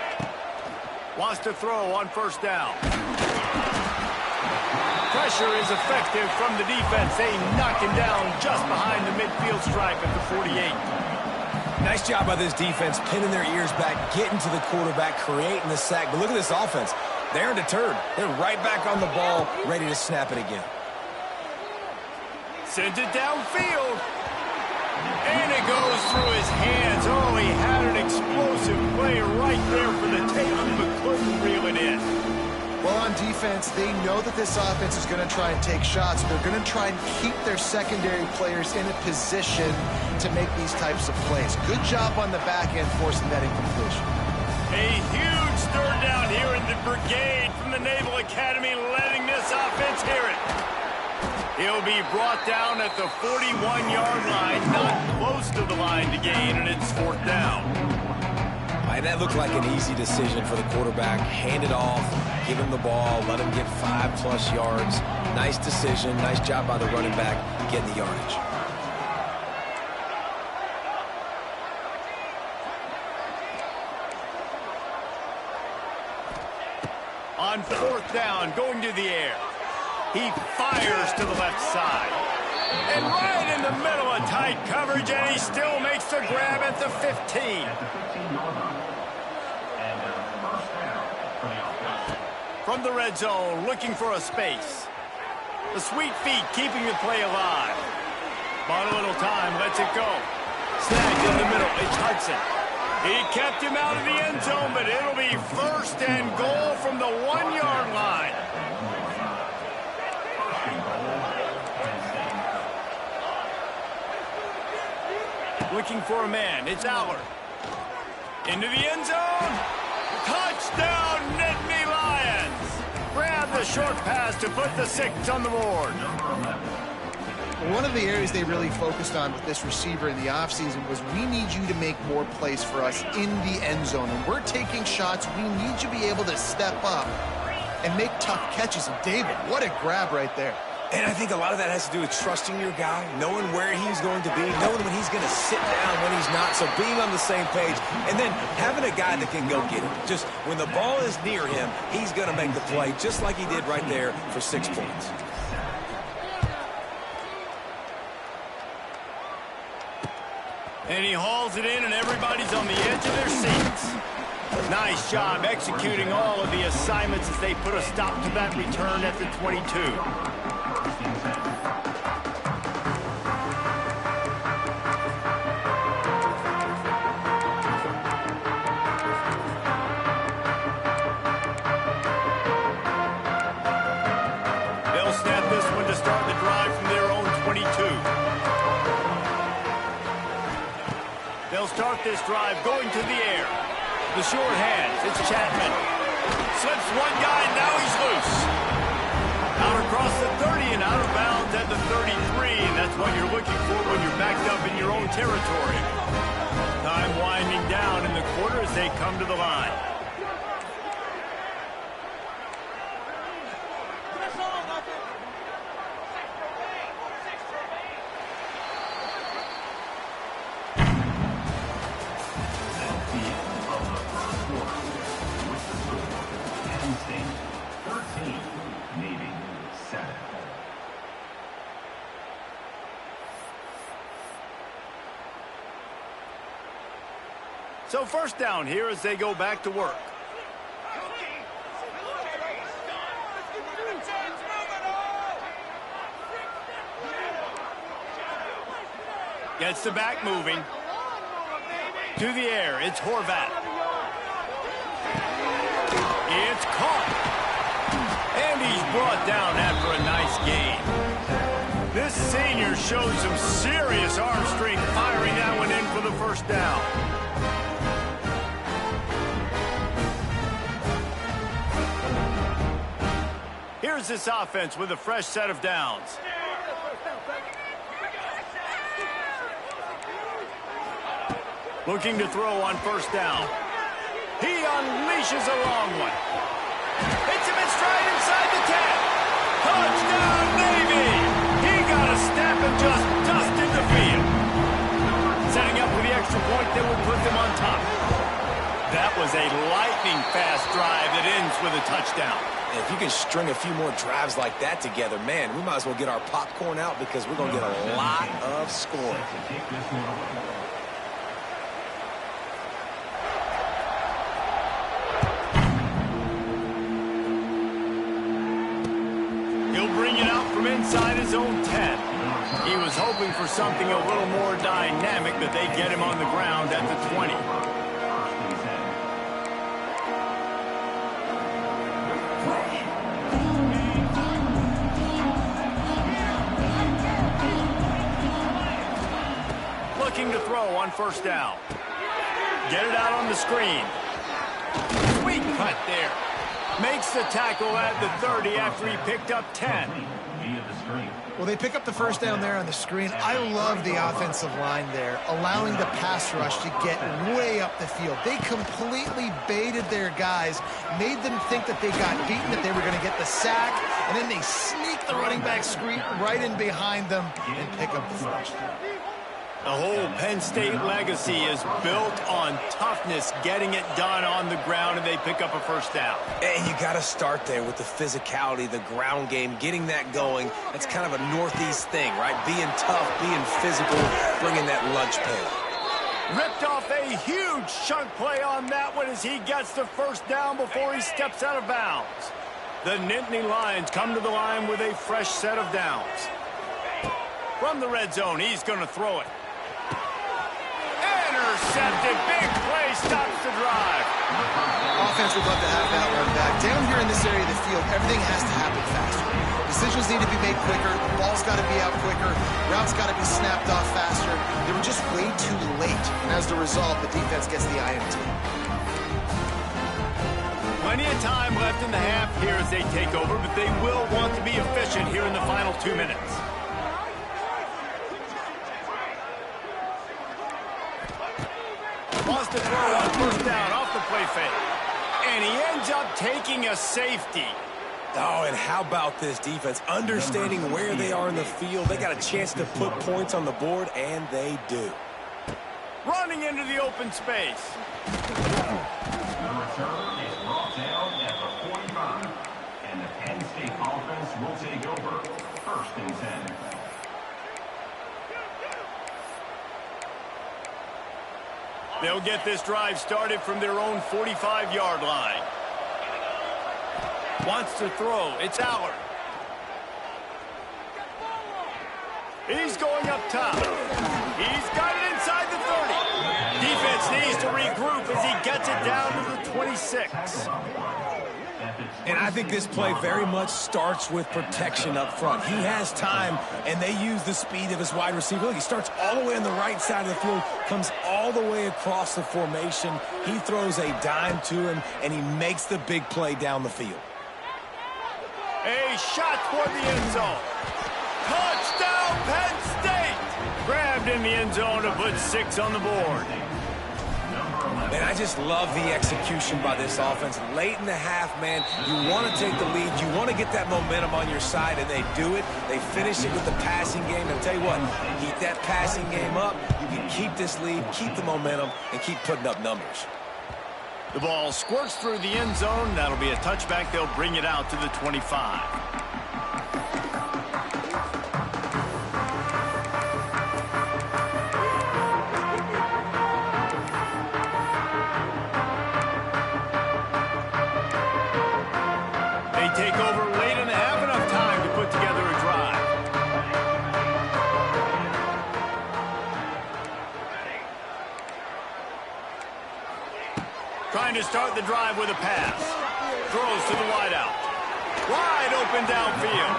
Speaker 1: Wants to throw on first down. Pressure is effective from the defense. They knock him down just behind the midfield stripe at the 48.
Speaker 4: Nice job by this defense, pinning their ears back, getting to the quarterback, creating the sack. But look at this offense. They aren't deterred. They're right back on the ball, ready to snap it again.
Speaker 1: Sends it downfield. And it goes through his hands. Oh, he had an explosive play right there for the taking, but couldn't reel it in.
Speaker 3: Well, on defense, they know that this offense is going to try and take shots. They're going to try and keep their secondary players in a position to make these types of plays. Good job on the back end forcing that incompletion.
Speaker 1: A huge third down here in the brigade from the Naval Academy, letting this offense hear it. He'll be brought down at the 41-yard line, not close to the line to gain, and it's fourth down.
Speaker 4: And that looked like an easy decision for the quarterback. Hand it off, give him the ball, let him get 5+ yards. Nice decision, nice job by the running back getting the yardage.
Speaker 1: On fourth down, going to the air. He fires to the left side. And right in the middle of tight coverage, and he still makes the grab at the 15. From the red zone, looking for a space. The sweet feet keeping the play alive. Bought a little time, lets it go. Snagged in the middle, it's Hudson. He kept him out of the end zone, but it'll be first and goal from the 1-yard line. Looking for a man, it's Allard. Into the end zone. Touchdown, Nittany Lions. Grab the short pass to put the 6 on the board.
Speaker 3: One of the areas they really focused on with this receiver in the offseason was we need you to make more plays for us in the end zone. When we're taking shots, we need you to be able to step up and make tough catches. And David, what a grab right there.
Speaker 4: And I think a lot of that has to do with trusting your guy, knowing where he's going to be, knowing when he's going to sit down, when he's not, so being on the same page, and then having a guy that can go get it. Just when the ball is near him, he's going to make the play, just like he did right there for 6 points.
Speaker 1: And he hauls it in, and everybody's on the edge of their seats. Nice job executing all of the assignments as they put a stop to that return at the 22. They'll start this drive going to the air. The short hands, it's Chapman. Slips one guy, now he's loose. Out across the 30 and out of bounds at the 33, and that's what you're looking for when you're backed up in your own territory. Time winding down in the quarter as they come to the line. So first down here as they go back to work. Gets the back moving. To the air, it's Horvat. It's caught. And he's brought down after a nice gain. This senior shows some serious arm strength firing that one in for the first down. Here's this offense with a fresh set of downs. Looking to throw on first down. He unleashes a long one. Hits him in stride inside the 10. Touchdown, Navy! He got a snap and just dusted the field. Setting up for the extra point that would put them on top. That was a lightning-fast drive with a touchdown.
Speaker 4: And if you can string a few more drives like that together, man, we might as well get our popcorn out because we're going to get a lot of scoring.
Speaker 1: He'll bring it out from inside his own 10. He was hoping for something a little more dynamic, but they get him on the ground at the 20. Looking to throw on first down. Get it out on the screen. Sweet cut there. Makes the tackle at the 30 after he picked up 10.
Speaker 3: Well, they pick up the first down there on the screen. I love the offensive line there, allowing the pass rush to get way up the field. They completely baited their guys, made them think that they got beaten, that they were going to get the sack, and then they sneak the running back screen right in behind them and pick up the first.
Speaker 1: The whole Penn State legacy is built on toughness, getting it done on the ground, and they pick up a first down.
Speaker 4: And you got to start there with the physicality, the ground game, getting that going. That's kind of a Northeast thing, right? Being tough, being physical, bringing that lunch pail.
Speaker 1: Ripped off a huge chunk play on that one as he gets the first down before he steps out of bounds. The Nittany Lions come to the line with a fresh set of downs. From the red zone, he's going to throw it. Intercepted. Big play stops the drive.
Speaker 3: Offense would love to have that one back. Down here in this area of the field, everything has to happen faster. Decisions need to be made quicker. The ball's got to be out quicker. Routes got to be snapped off faster. They were just way too late. And as the result, the defense gets the INT.
Speaker 1: Plenty of time left in the half here as they take over, but they will want to be efficient here in the final 2 minutes. Wants to throw on first down off the play fake. And he ends up taking a safety.
Speaker 4: Oh, and how about this defense? Understanding where they are in the field. They got a chance to put points on the board, and they do.
Speaker 1: Running into the open space.
Speaker 2: The return is brought down at the 45. And the Penn State offense will take over. First and 10.
Speaker 1: They'll get this drive started from their own 45-yard line. Wants to throw. It's Allard. He's going up top. He's got it inside the 30. Defense needs to regroup as he gets it down to the 26.
Speaker 4: And I think this play very much starts with protection up front. He has time, and they use the speed of his wide receiver. Look, he starts all the way on the right side of the field, comes all the way across the formation. He throws a dime to him, and he makes the big play down the field.
Speaker 1: A shot toward the end zone. Touchdown, Penn State! Grabbed in the end zone to put 6 on the board.
Speaker 4: And I just love the execution by this offense. Late in the half, man, you want to take the lead. You want to get that momentum on your side, and they do it. They finish it with the passing game. And I'll tell you what, keep that passing game up. You can keep this lead, keep the momentum, and keep putting up numbers.
Speaker 1: The ball squirts through the end zone. That'll be a touchback. They'll bring it out to the 25. Take over late in the half, enough time to put together a drive. Trying to start the drive with a pass. Throws to the wideout. Wide open downfield.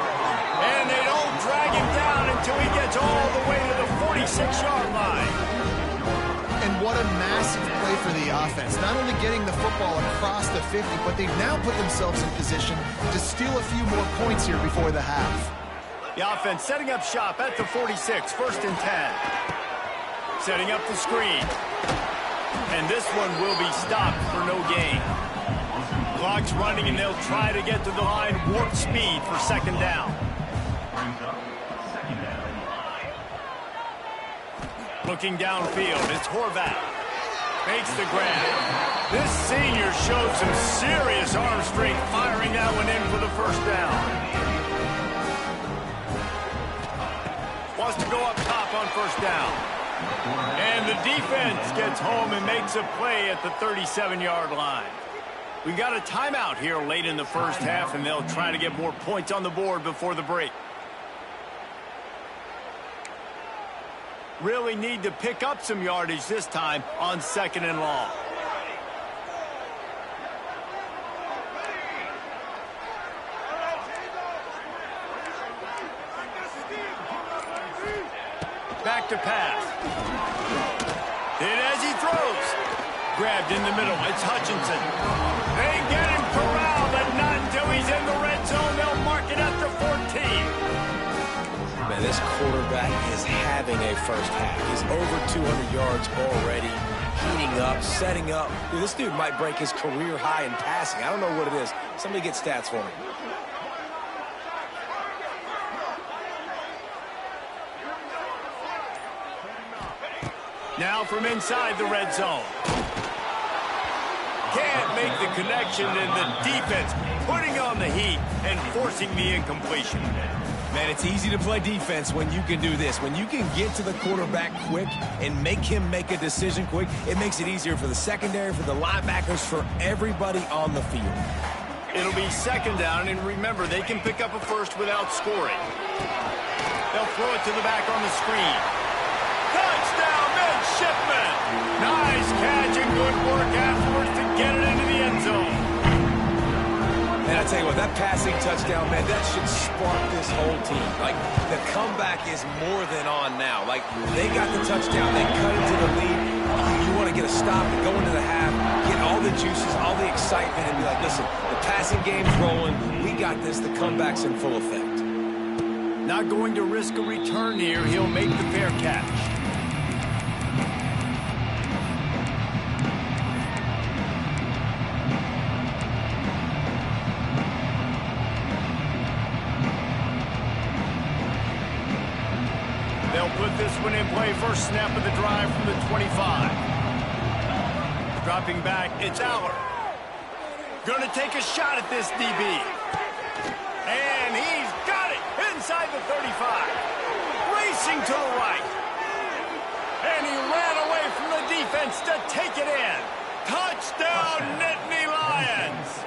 Speaker 1: And they don't drag him down until he gets all the way to the 46-yard line.
Speaker 3: And what a massive play for the offense. Not only getting the football across the 50, but they've now put themselves in position to steal a few more points here before the half.
Speaker 1: The offense setting up shop at the 46, first and 10. Setting up the screen. And this one will be stopped for no gain. Clock's running, and they'll try to get to the line warp speed for second down. Looking downfield, it's Horvath. Makes the grab. This senior showed some serious arm strength firing that one in for the first down. Wants to go up top on first down. And the defense gets home and makes a play at the 37-yard line. We got a timeout here late in the first half, and they'll try to get more points on the board before the break. Really need to pick up some yardage this time on 2nd and long. Back to pass. Hit as he throws. Grabbed in the middle. It's Hutchinson. They get him corralled, but not until he's in the red zone. They'll mark it at the 14.
Speaker 4: Man, this quarterback is having a first half. He's over 200 yards already, heating up, setting up. Dude, this dude might break his career high in passing. I don't know what it is. Somebody get stats for me.
Speaker 1: Now from inside the red zone. Can't make the connection, and the defense putting on the heat and forcing the incompletion.
Speaker 4: Man, it's easy to play defense when you can do this. When you can get to the quarterback quick and make him make a decision quick, it makes it easier for the secondary, for the linebackers, for everybody on the field.
Speaker 1: It'll be 2nd down, and remember, they can pick up a first without scoring. They'll throw it to the back on the screen. Touchdown, Midshipman! Nice catch and good work afterwards to get it into the end zone.
Speaker 4: And I tell you what, that passing touchdown, man, that should spark this whole team. Like, the comeback is more than on now. Like, they got the touchdown, they cut into the lead. You want to get a stop and go into the half, get all the juices, all the excitement, and be like, listen, the passing game's rolling. We got this. The comeback's in full effect.
Speaker 1: Not going to risk a return here. He'll make the fair catch. They'll put this one in play. First snap of the drive from the 25. Dropping back, it's Aller. Going to take a shot at this DB. And he's got it inside the 35. Racing to the right. And he ran away from the defense to take it in. Touchdown, Nittany Lions.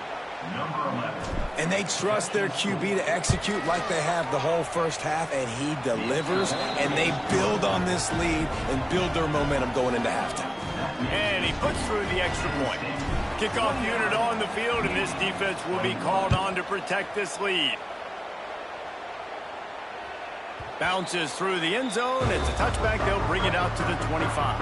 Speaker 4: And they trust their QB to execute like they have the whole first half, and he delivers, and they build on this lead and build their momentum going into halftime.
Speaker 1: And he puts through the extra point. Kickoff unit on the field, and this defense will be called on to protect this lead. Bounces through the end zone. It's a touchback. They'll bring it out to the 25.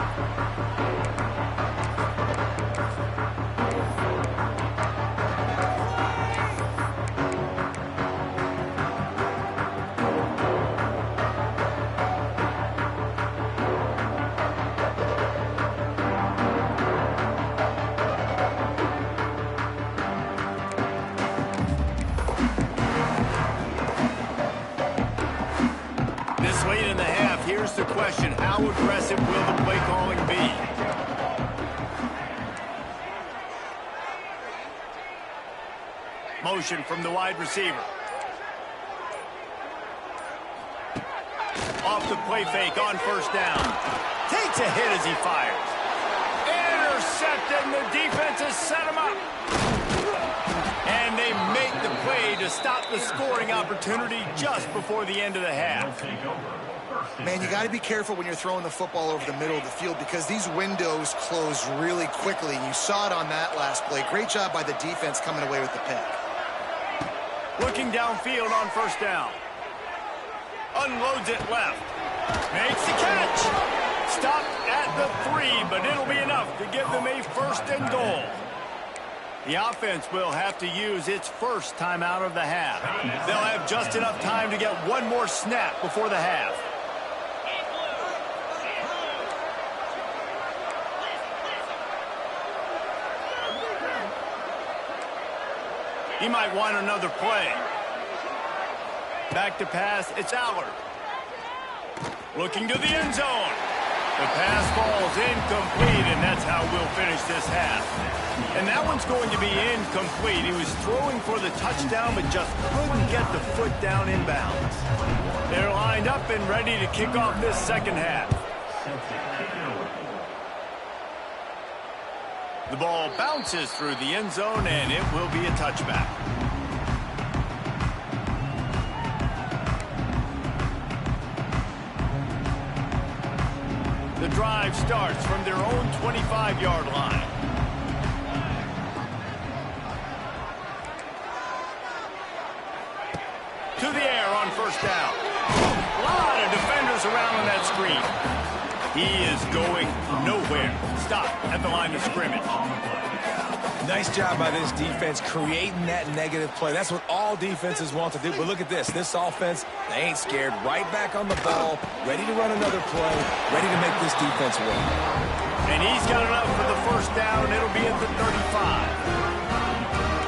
Speaker 1: Here's the question, how aggressive will the play calling be? Motion from the wide receiver. Off the play fake on first down. Takes a hit as he fires. Intercepted, and the defense has set him up. And they make the play to stop the scoring opportunity just before the end of the half.
Speaker 3: Man, you got to be careful when you're throwing the football over the middle of the field because these windows close really quickly. You saw it on that last play. Great job by the defense coming away with the pick.
Speaker 1: Looking downfield on first down. Unloads it left. Makes the catch. Stopped at the 3, but it'll be enough to give them a first and goal. The offense will have to use its first timeout of the half. They'll have just enough time to get one more snap before the half. He might want another play. Back to pass, it's Aller. Looking to the end zone. The pass falls incomplete, and that's how we'll finish this half. And that one's going to be incomplete. He was throwing for the touchdown, but just couldn't get the foot down inbounds. They're lined up and ready to kick off this second half. The ball bounces through the end zone, and it will be a touchback. The drive starts from their own 25-yard line. To the air on first down. A lot of defenders around on that screen. He is going nowhere. Stop at the line of scrimmage.
Speaker 4: Nice job by this defense creating that negative play. That's what all defenses want to do. But look at this. This offense, they ain't scared. Right back on the ball, ready to run another play, ready to make this defense work.
Speaker 1: And he's got enough for the first down. It'll be at the 35.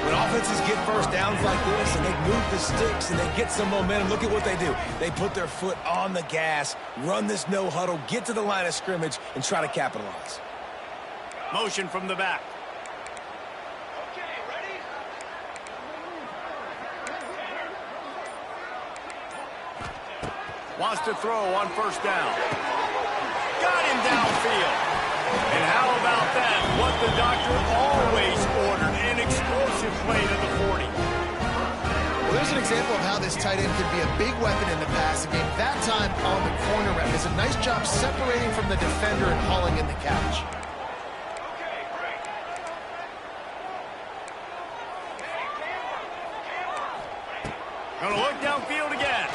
Speaker 4: When offenses get first downs like this and they move the sticks and they get some momentum, look at what they do. They put their foot on the gas, run this no huddle, get to the line of scrimmage, and try to capitalize.
Speaker 1: Motion from the back. Wants to throw on first down. Got him downfield. And how about that? What the doctor always ordered, an explosive play to the 40.
Speaker 3: Well, there's an example of how this tight end can be a big weapon in the passing game. That time on the corner route. Does a nice job separating from the defender and hauling in the catch.
Speaker 1: Gonna look downfield again.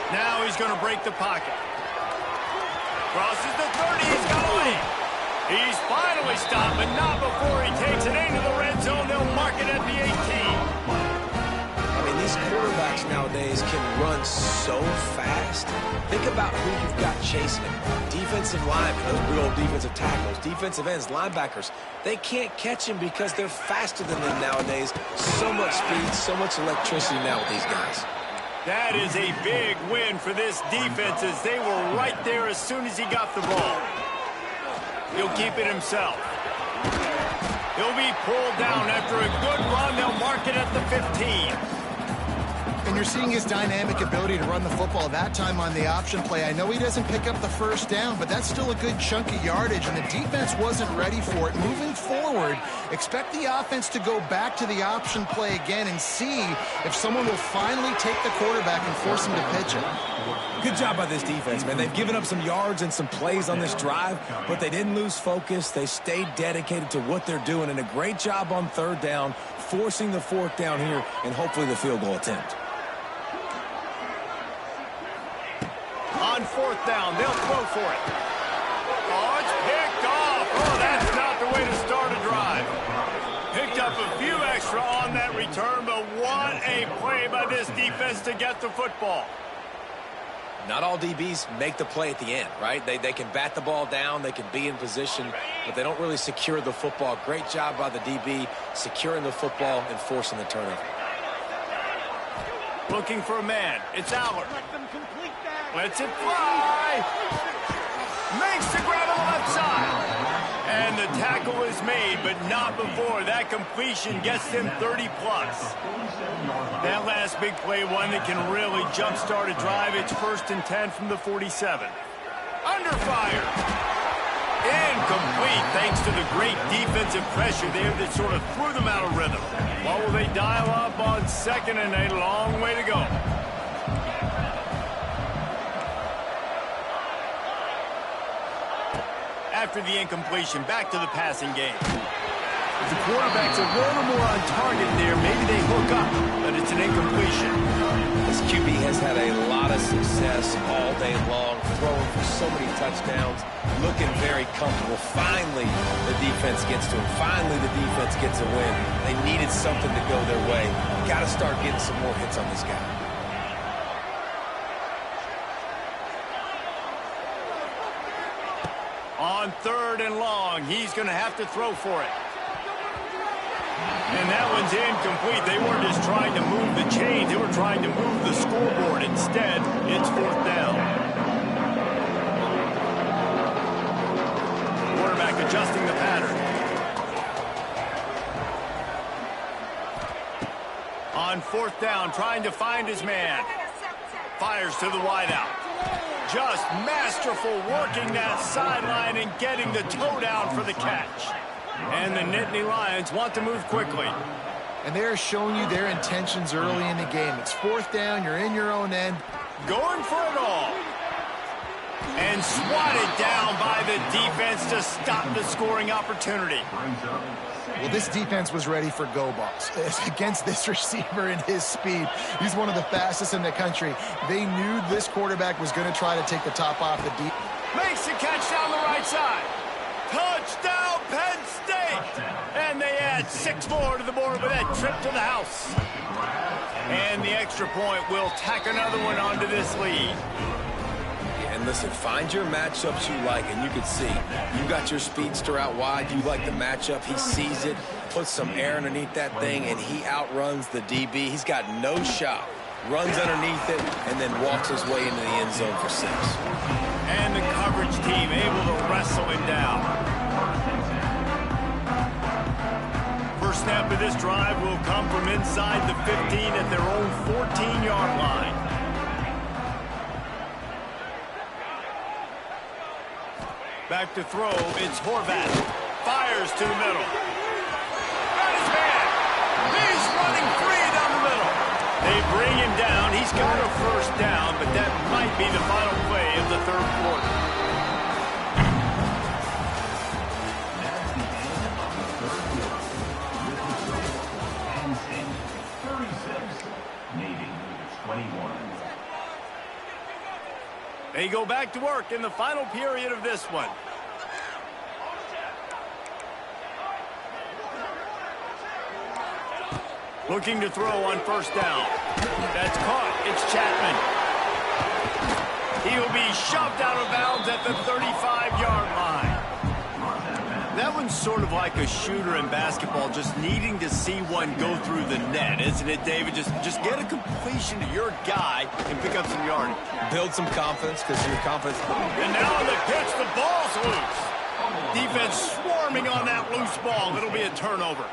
Speaker 1: Now he's going to break the pocket. Crosses the 30. He's got away. He's finally stopped, but not before he takes it into the red zone. They'll mark it at the 18.
Speaker 4: I mean, these quarterbacks nowadays can run so fast. Think about who you've got chasing him. Defensive linemen, those big old defensive tackles, defensive ends, linebackers. They can't catch him because they're faster than them nowadays. So much speed, so much electricity now with these guys.
Speaker 1: That is a big win for this defense as they were right there as soon as he got the ball. He'll keep it himself. He'll be pulled down after a good run. They'll mark it at the 15.
Speaker 3: And you're seeing his dynamic ability to run the football that time on the option play. I know he doesn't pick up the first down, but that's still a good chunk of yardage, and the defense wasn't ready for it. Moving forward, expect the offense to go back to the option play again and see if someone will finally take the quarterback and force him to pitch it.
Speaker 4: Good job by this defense, man. They've given up some yards and some plays on this drive, but they didn't lose focus. They stayed dedicated to what they're doing, and a great job on third down, forcing the fourth down here, and hopefully the field goal attempt.
Speaker 1: On fourth down, they'll throw for it. Oh, it's picked off. Oh, that's not the way to start a drive. Picked up a few extra on that return, but what a play by this defense to get the football.
Speaker 4: Not all DBs make the play at the end, right? They can bat the ball down, they can be in position, but they don't really secure the football. Great job by the DB securing the football and forcing the turnover.
Speaker 1: Looking for a man. It's Aller. Lets it fly. Makes the grab on the left side. And the tackle is made, but not before. That completion gets them 30-plus. That last big play, one that can really jump-start a drive. It's 1st and 10 from the 47. Under fire. Incomplete, thanks to the great defensive pressure there that sort of threw them out of rhythm. What will they dial up on second, and a long way to go. After the incompletion, back to the passing game. If the quarterback's a little more on target there, maybe they hook up, but it's an incompletion.
Speaker 4: This QB has had a lot of success all day long, throwing for so many touchdowns, looking very comfortable. Finally, the defense gets to him. Finally, the defense gets a win. They needed something to go their way. Got to start getting some more hits on this guy.
Speaker 1: On 3rd and long, he's going to have to throw for it. And that one's incomplete. They weren't just trying to move the chains. They were trying to move the scoreboard. Instead, it's 4th down. adjusting the pattern. On fourth down, trying to find his man. Fires to the wideout. Just masterful working that sideline and getting the toe down for the catch. And the Nittany Lions want to move quickly.
Speaker 3: And they're showing you their intentions early in the game. It's fourth down, you're in your own end.
Speaker 1: Going for it all. And swatted down by the defense to stop the scoring opportunity.
Speaker 3: Well, this defense was ready for go balls. Against this receiver and his speed, he's one of the fastest in the country. They knew this quarterback was going to try to take the top off the deep.
Speaker 1: Makes the catch down the right side. Touchdown, Penn State! And they add 6 more to the board with that trip to the house. And the extra point will tack another one onto this lead.
Speaker 4: And listen, find your matchups you like, and you can see you got your speedster out wide. You like the matchup. He sees it, puts some air underneath that thing, and he outruns the DB. He's got no shot. Runs underneath it, and then walks his way into the end zone for 6.
Speaker 1: And the coverage team able to wrestle him down. First snap of this drive will come from inside the 15 at their own 14-yard line. Back to throw, it's Horvath. Fires to the middle. Got his man. He's running free down the middle. They bring him down. He's got a first down, but that might be the final play of the third quarter.
Speaker 2: That's the end of the third quarter. Penn State 36, Navy 21.
Speaker 1: They go back to work in the final period of this one. Looking to throw on first down. That's caught. It's Chapman. He'll be shoved out of bounds at the 35-yard line. That one's sort of like a shooter in basketball, just needing to see one go through the net, isn't it, David? Just get a completion to your guy and pick up some yardage.
Speaker 4: Build some confidence, because your confidence.
Speaker 1: And now on the pitch, the ball's loose. Defense swarming on that loose ball. It'll be a turnover.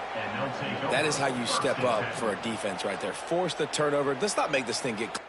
Speaker 4: That is how you step up for a defense right there. Force the turnover. Let's not make this thing get...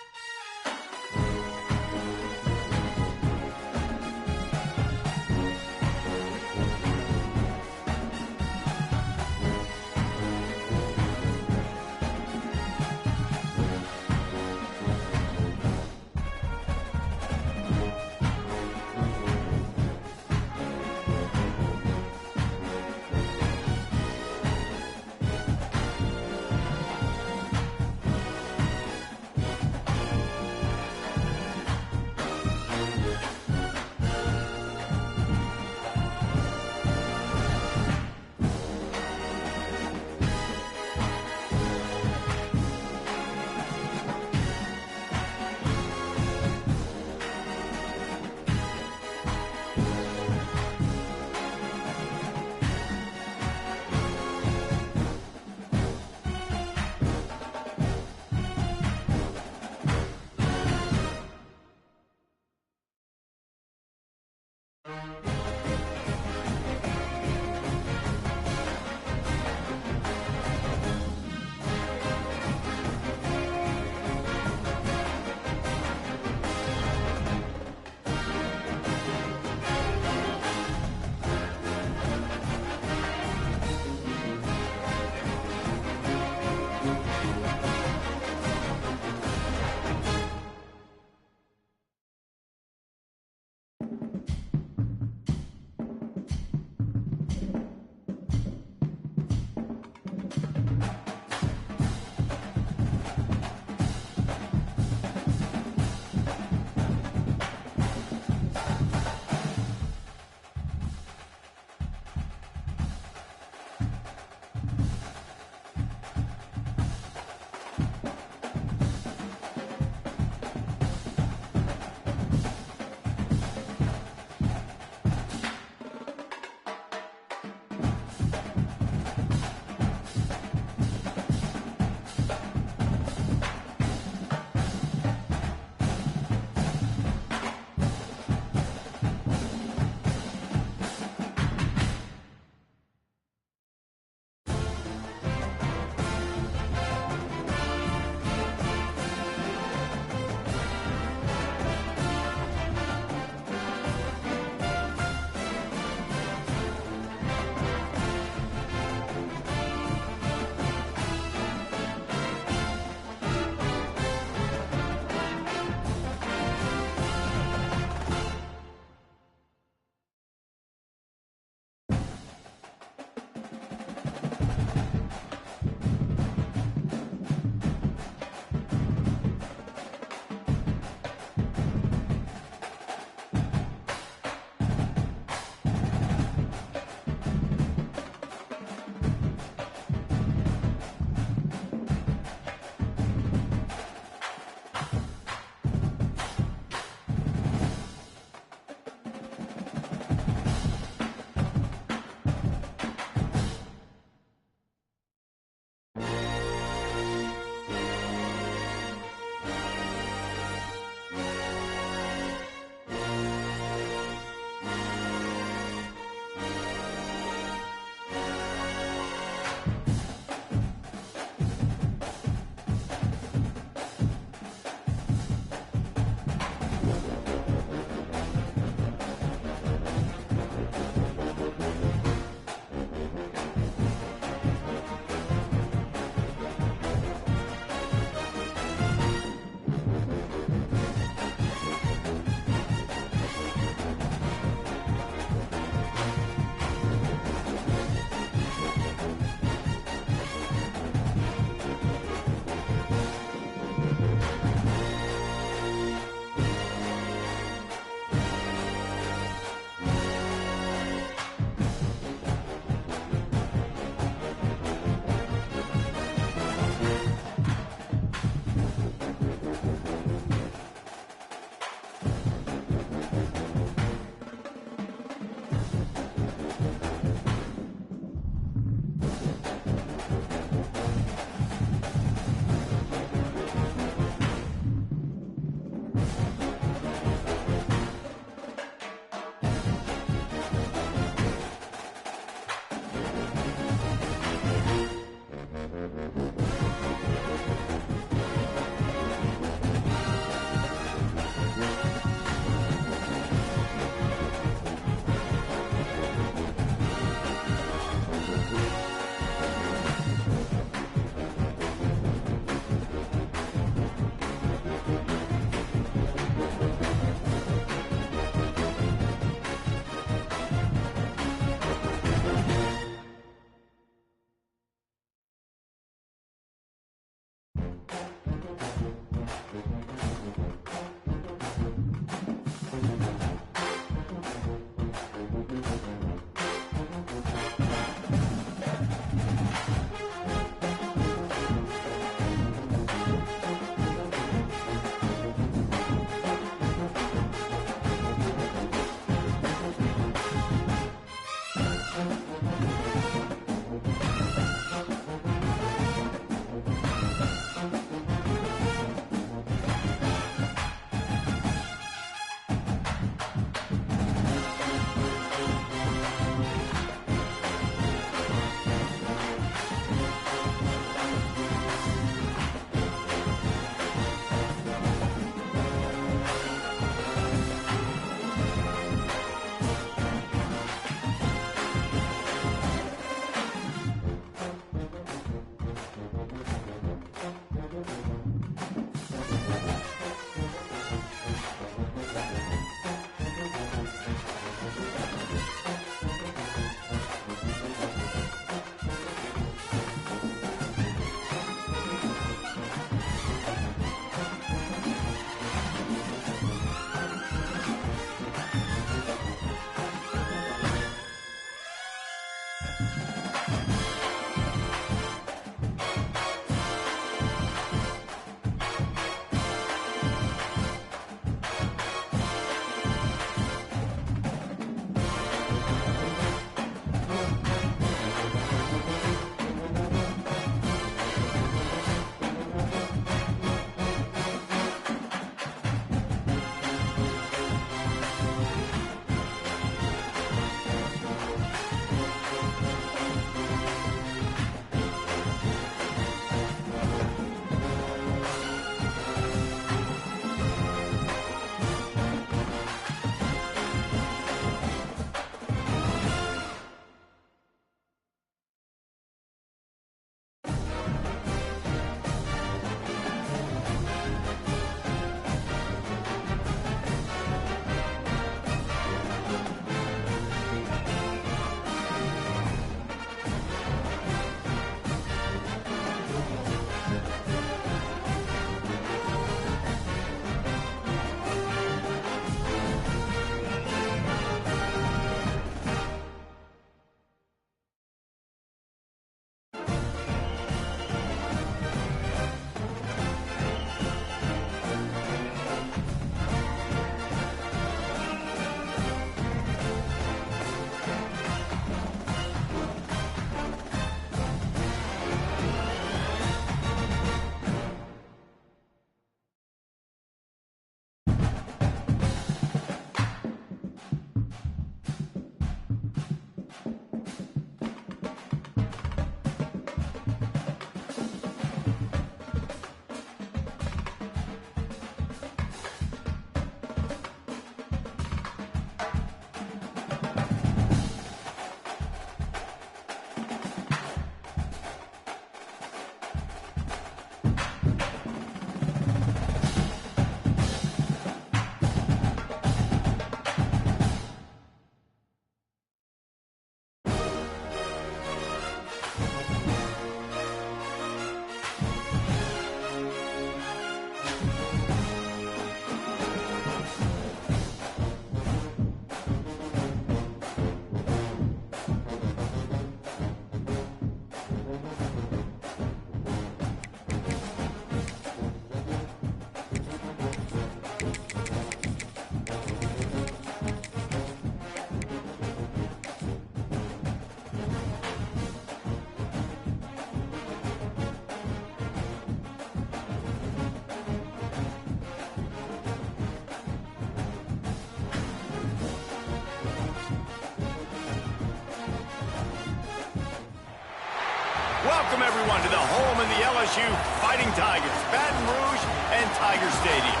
Speaker 1: Welcome, everyone, to the home of the LSU Fighting Tigers, Baton Rouge and Tiger Stadium.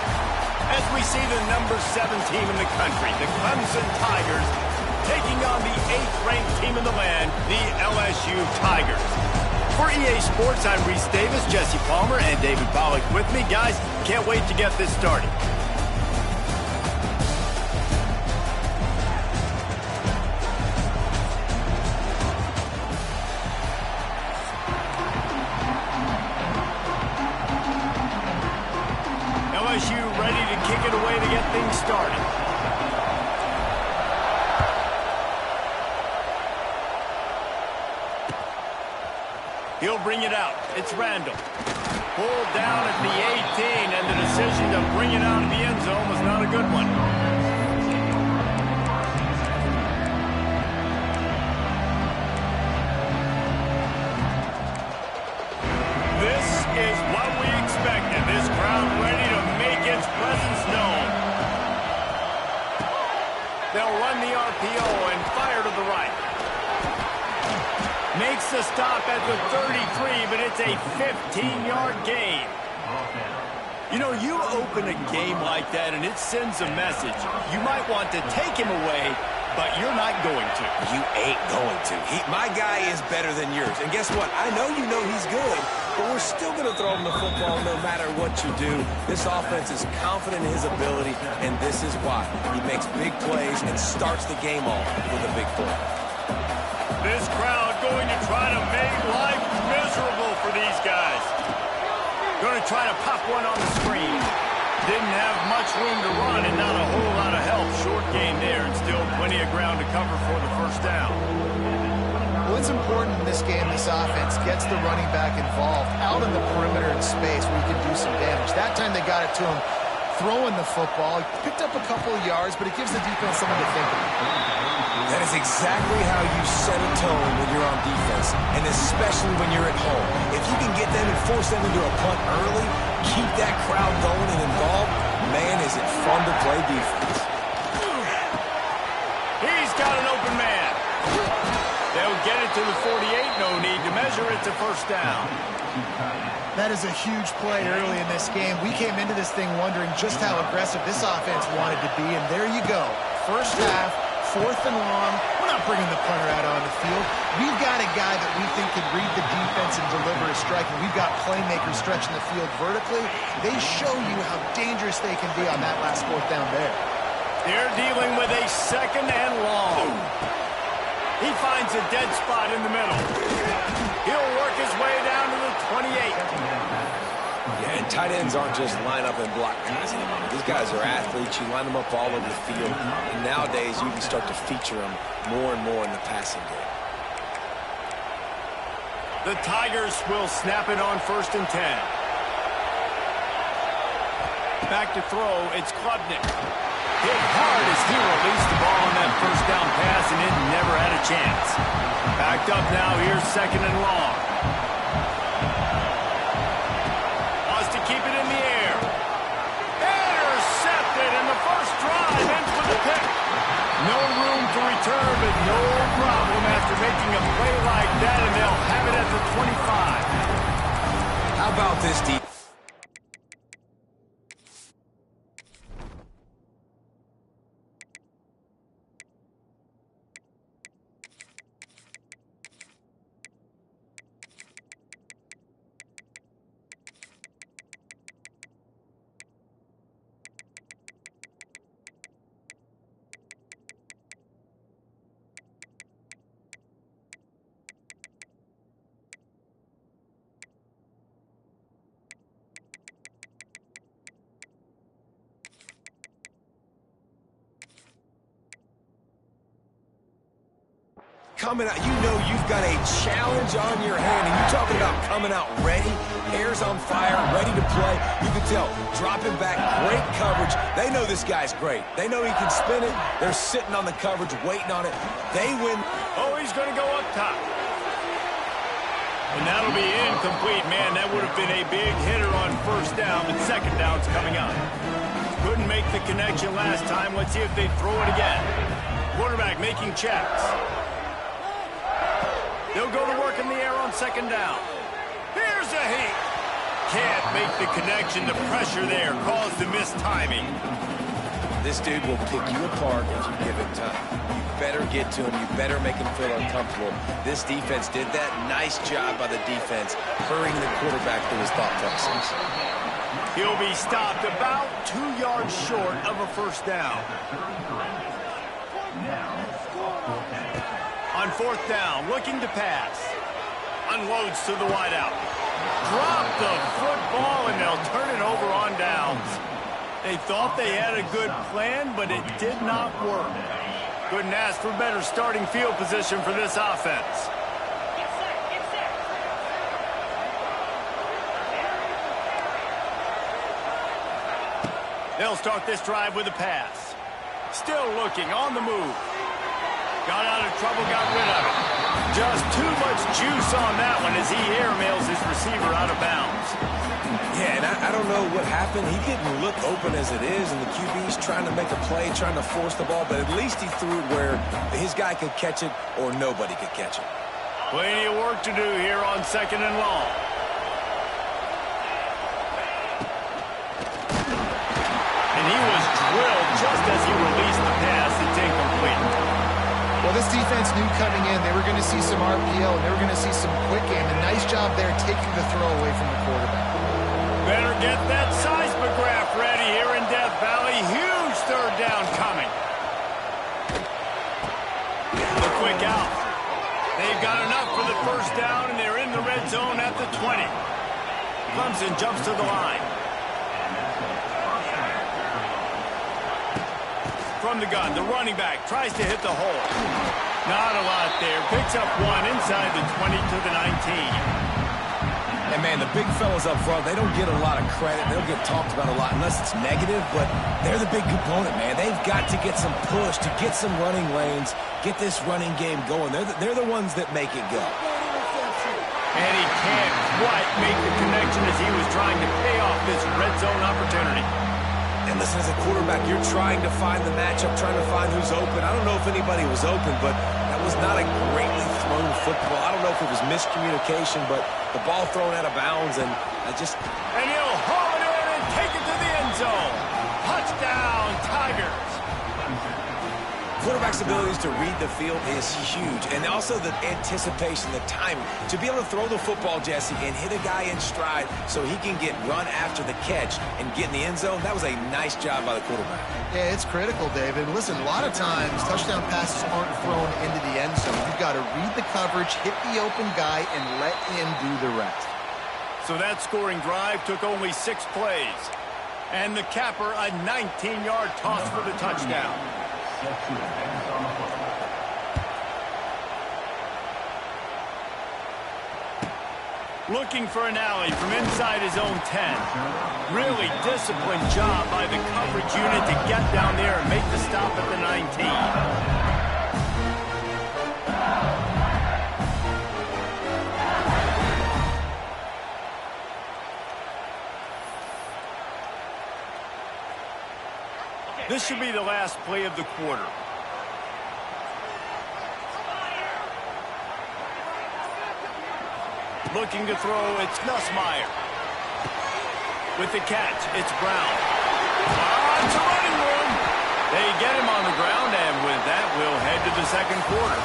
Speaker 1: As we see the number 7 team in the country, the Clemson Tigers, taking on the 8th-ranked team in the land, the LSU Tigers. For EA Sports, I'm Reese Davis, Jesse Palmer, and David Pollack with me. Guys, can't wait to get this started. LSU ready to kick it away to get things started. He'll bring it out. It's Randall. Pulled down at the 18, and the decision to bring it out of the end zone was not a good one. This is what we expected. This crowd ready to make its presence known. They'll run the RPO and fire to the right. Makes the stop at the 33, but it's a 15-yard gain. You know, you open a game like that, and it sends a message. You might want to take him away, but you're not going to.
Speaker 4: You ain't going to. My guy is better than yours. And guess what? I know you know he's good, but we're still going to throw him the football no matter what you do. This offense is confident in his ability, and this is why. He makes big plays and starts the game off with a big play.
Speaker 1: This crowd going to try to make life miserable for these guys. Going to try to pop one on the screen. Didn't have much room to run and not a whole lot of help. Short gain there and still plenty of ground to cover for the first down.
Speaker 3: What's important in this game, this offense gets the running back involved out in the perimeter in space where you can do some damage. That time they got it to him throwing the football. Picked up a couple of yards, but it gives the defense something to think about.
Speaker 4: That is exactly how you set a tone when you're on defense, and especially when you're at home. If you can get them and force them into a punt early, keep that crowd going and involved, man, is it fun to play defense.
Speaker 1: He's got an open man. They'll get it to the 48. No need to measure it to first down.
Speaker 3: That is a huge play early in this game. We came into this thing wondering just how aggressive this offense wanted to be, and there you go. First half, 4th and long. We're not bringing the punter out on the field. We've got a guy that we think can read the defense and deliver a strike, and we've got playmakers stretching the field vertically. They show you how dangerous they can be on that last 4th down there.
Speaker 1: They're dealing with a 2nd and long. He finds a dead spot in the middle. He'll work his way down to the 28.
Speaker 4: Yeah, and tight ends aren't just line up and block guys anymore. These guys are athletes. You line them up all over the field. And nowadays, you can start to feature them more and more in the passing game.
Speaker 1: The Tigers will snap it on 1st and 10. Back to throw, it's Klubnik. Hit hard as he released the ball on that first down pass, and it never had a chance. Backed up now, here's 2nd and long. Wants to keep it in the air. Intercepted, and the first drive ends with a pick. No room to return, but no problem after making a play like that, and they'll have it at the 25.
Speaker 4: How about this defense? Coming out, you know you've got a challenge on your hand, and you're talking about coming out ready, hair's on fire, ready to play. You can tell, dropping back, great coverage. They know this guy's great. They know he can spin it. They're sitting on the coverage, waiting on it. They win.
Speaker 1: Oh, he's going to go up top. And that'll be incomplete, man. That would have been a big hitter on first down, but second down's coming up. Couldn't make the connection last time. Let's see if they throw it again. Quarterback making checks. They'll go to work in the air on second down. Here's a heat. Can't make the connection. The pressure there caused the missed timing.
Speaker 4: This dude will pick you apart if you give him time. You better get to him. You better make him feel uncomfortable. This defense did that. Nice job by the defense, hurrying the quarterback through his thought process.
Speaker 1: He'll be stopped about 2 yards short of a first down. On fourth down, looking to pass. Unloads to the wideout. Drop the football, and they'll turn it over on downs. They thought they had a good plan, but it did not work. Couldn't ask for better starting field position for this offense. They'll start this drive with a pass. Still looking, on the move. Got out of trouble, got rid of it. Just too much juice on that one as he airmails his receiver out of bounds.
Speaker 4: Yeah, and I don't know what happened. He didn't look open as it is, and the QB's trying to make a play, trying to force the ball, but at least he threw it where his guy could catch it or nobody could catch it.
Speaker 1: Plenty of work to do here on second and long. And he was drilled just as he released the pass. It's incomplete.
Speaker 3: Well, this defense knew coming in they were going to see some RPO, and they were going to see some quick game. A nice job there taking the throw away from the quarterback.
Speaker 1: Better get that seismograph ready here in Death Valley. Huge third down coming. The quick out. They've got enough for the first down, and they're in the red zone at the 20. Clemson jumps to the line. From the gun, the running back tries to hit the hole. Not a lot there. Picks up one inside the 20 to the 19.
Speaker 4: And, man, the big fellas up front, they don't get a lot of credit. They don't get talked about a lot unless it's negative, but they're the big component, man. They've got to get some push, to get some running lanes, get this running game going. They're the ones that make it go.
Speaker 1: And he can't quite make the connection as he was trying to pay off this red zone opportunity.
Speaker 4: And listen, as a quarterback, you're trying to find the matchup, trying to find who's open. I don't know if anybody was open, but that was not a greatly thrown football. I don't know if it was miscommunication, but the ball thrown out of bounds, and
Speaker 1: And he'll haul it in and take it to the end zone. Touchdown, Tigers.
Speaker 4: Quarterback's abilities to read the field is huge, and also the anticipation, the timing. To be able to throw the football, Jesse, and hit a guy in stride so he can get run after the catch and get in the end zone, that was a nice job by the quarterback.
Speaker 3: Yeah, it's critical, David. Listen, a lot of times touchdown passes aren't thrown into the end zone. You've got to read the coverage, hit the open guy, and let him do the rest.
Speaker 1: So that scoring drive took only 6 plays. And the capper, a 19-yard toss for the touchdown. Looking for an alley from inside his own 10. Really disciplined job by the coverage unit to get down there and make the stop at the 19. This should be the last play of the quarter. Looking to throw, it's Nussmeier. With the catch, it's Brown. It's a running room. They get him on the ground, and with that, we'll head to the second quarter.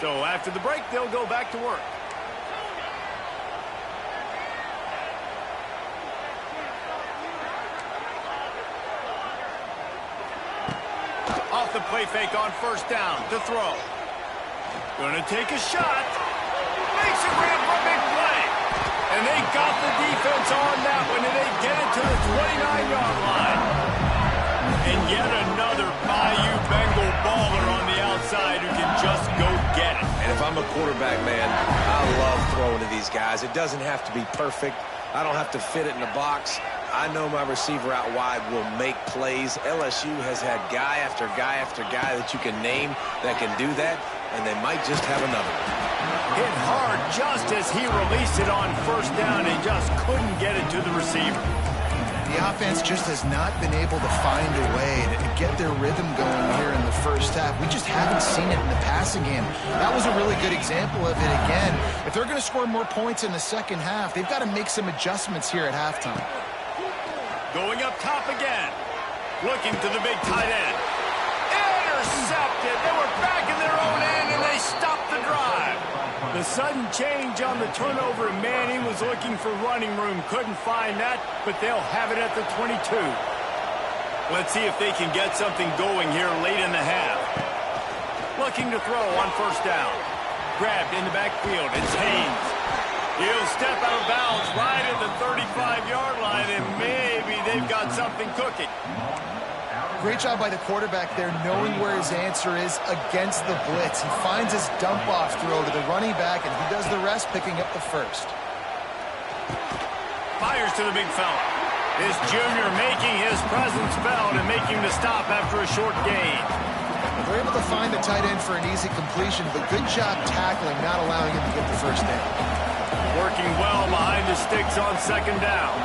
Speaker 1: So after the break, they'll go back to work. Off the play fake on first down to throw. Gonna take a shot. Makes a grab for a big play. And they got the defense on that one, and they get it to the 29-yard line. And yet another Bayou Bengal baller on the outside who can just go get it.
Speaker 4: And if I'm a quarterback, man, I love throwing to these guys. It doesn't have to be perfect. I don't have to fit it in the box. I know my receiver out wide will make plays. LSU has had guy after guy after guy that you can name that can do that, and they might just have another one.
Speaker 1: Hit hard just as he released it on first down and just couldn't get it to the receiver.
Speaker 3: The offense just has not been able to find a way to get their rhythm going here in the first half. We just haven't seen it in the passing game. That was a really good example of it again. If they're going to score more points in the second half, they've got to make some adjustments here at halftime.
Speaker 1: Going up top again. Looking to the big tight end. Intercepted. They were back in their own end, and they stopped the drive. The sudden change on the turnover, and Manning was looking for running room. Couldn't find that, but they'll have it at the 22. Let's see if they can get something going here late in the half. Looking to throw on first down. Grabbed in the backfield. It's Haynes. He'll step out of bounds right at the 35-yard line, and maybe they've got something cooking.
Speaker 3: Great job by the quarterback there, knowing where his answer is against the blitz. He finds his dump-off throw to the running back, and he does the rest, picking up the first.
Speaker 1: Fires to the big fella. This junior making his presence felt and making the stop after a short gain.
Speaker 3: They're able to find the tight end for an easy completion, but good job tackling, not allowing him to get the first down.
Speaker 1: Working well behind the sticks on second down.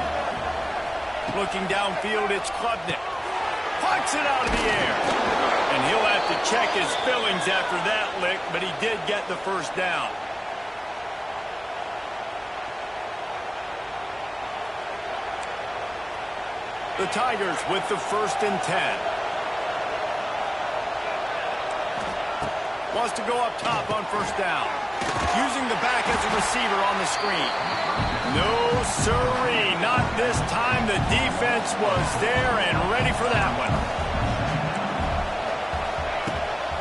Speaker 1: Looking downfield, it's Klubnik. Pucks it out of the air. And he'll have to check his fillings after that lick, but he did get the first down. The Tigers with the 1st and 10. Wants to go up top on first down. Using the back as a receiver on the screen. No siree, not this time. The defense was there and ready for that one.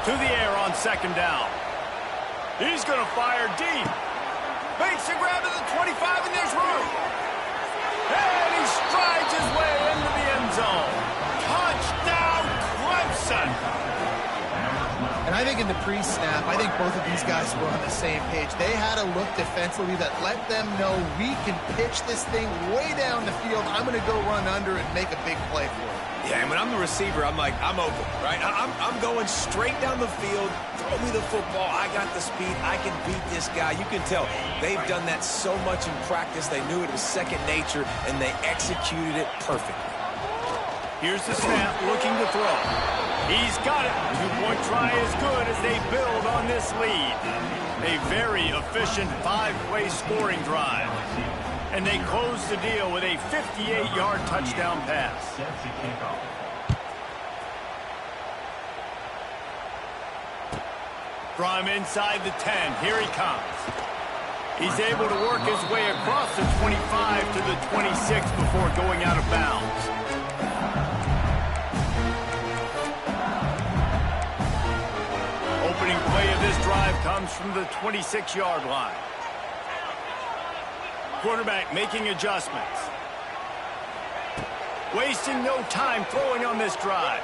Speaker 1: To the air on second down. He's going to fire deep. Makes a grab to the 25, and there's room. And he strides his way into the end zone. Touchdown, Clemson.
Speaker 3: And I think in the pre-snap, I think both of these guys were on the same page. They had a look defensively that let them know we can pitch this thing way down the field. I'm going to go run under and make a big play for it.
Speaker 4: Yeah, and when I'm the receiver, I'm like, I'm open, right? I'm going straight down the field. Throw me the football. I got the speed. I can beat this guy. You can tell they've done that so much in practice. They knew it was second nature, and they executed it perfectly.
Speaker 1: Here's the snap, looking to throw. He's got it. Two-point try is good as they build on this lead. A very efficient 5-play scoring drive. And they close the deal with a 58-yard touchdown pass. From inside the 10, here he comes. He's able to work his way across the 25 to the 26 before going out of bounds. Opening play of this drive comes from the 26-yard line. Quarterback making adjustments. Wasting no time throwing on this drive.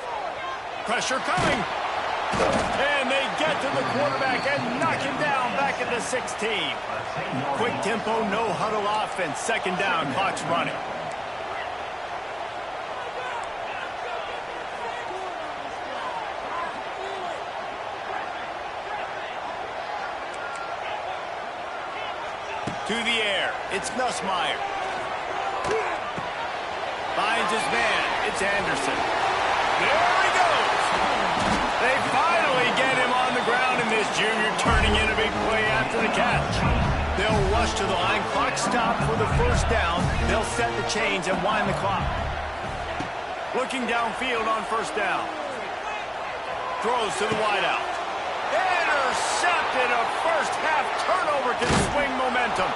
Speaker 1: Pressure coming. And they get to the quarterback and knock him down back at the 16. Quick tempo, no huddle offense. Second down, clock's running. To the air, it's Nussmeier. Finds his man, it's Anderson. There he goes. They finally get him on the ground, and this junior turning in a big play after the catch. They'll rush to the line, clock stopped for the first down. They'll set the chains and wind the clock. Looking downfield on first down. Throws to the wideout. Intercepted. A first-half turnover can swing momentum.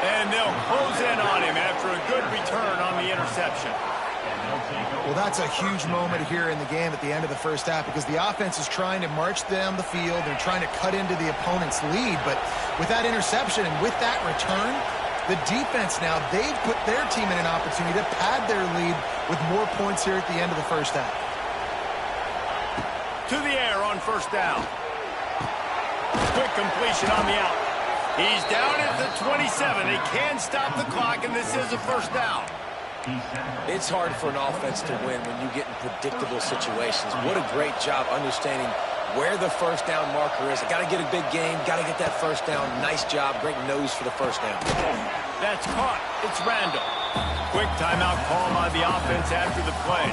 Speaker 1: And they'll close in on him after a good return on the interception.
Speaker 3: Well, that's a huge moment here in the game at the end of the first half because the offense is trying to march down the field. They're trying to cut into the opponent's lead. But with that interception and with that return, the defense now, they've put their team in an opportunity to pad their lead with more points here at the end of the first half.
Speaker 1: To the air on first down. Quick completion on the out. He's down at the 27. They can stop the clock, and this is a first down.
Speaker 4: It's hard for an offense to win when you get in predictable situations. What a great job understanding where the first down marker is. Got to get a big game, got to get that first down. Nice job, great nose for the first down.
Speaker 1: That's caught. It's Randall. Quick timeout call by the offense after the play.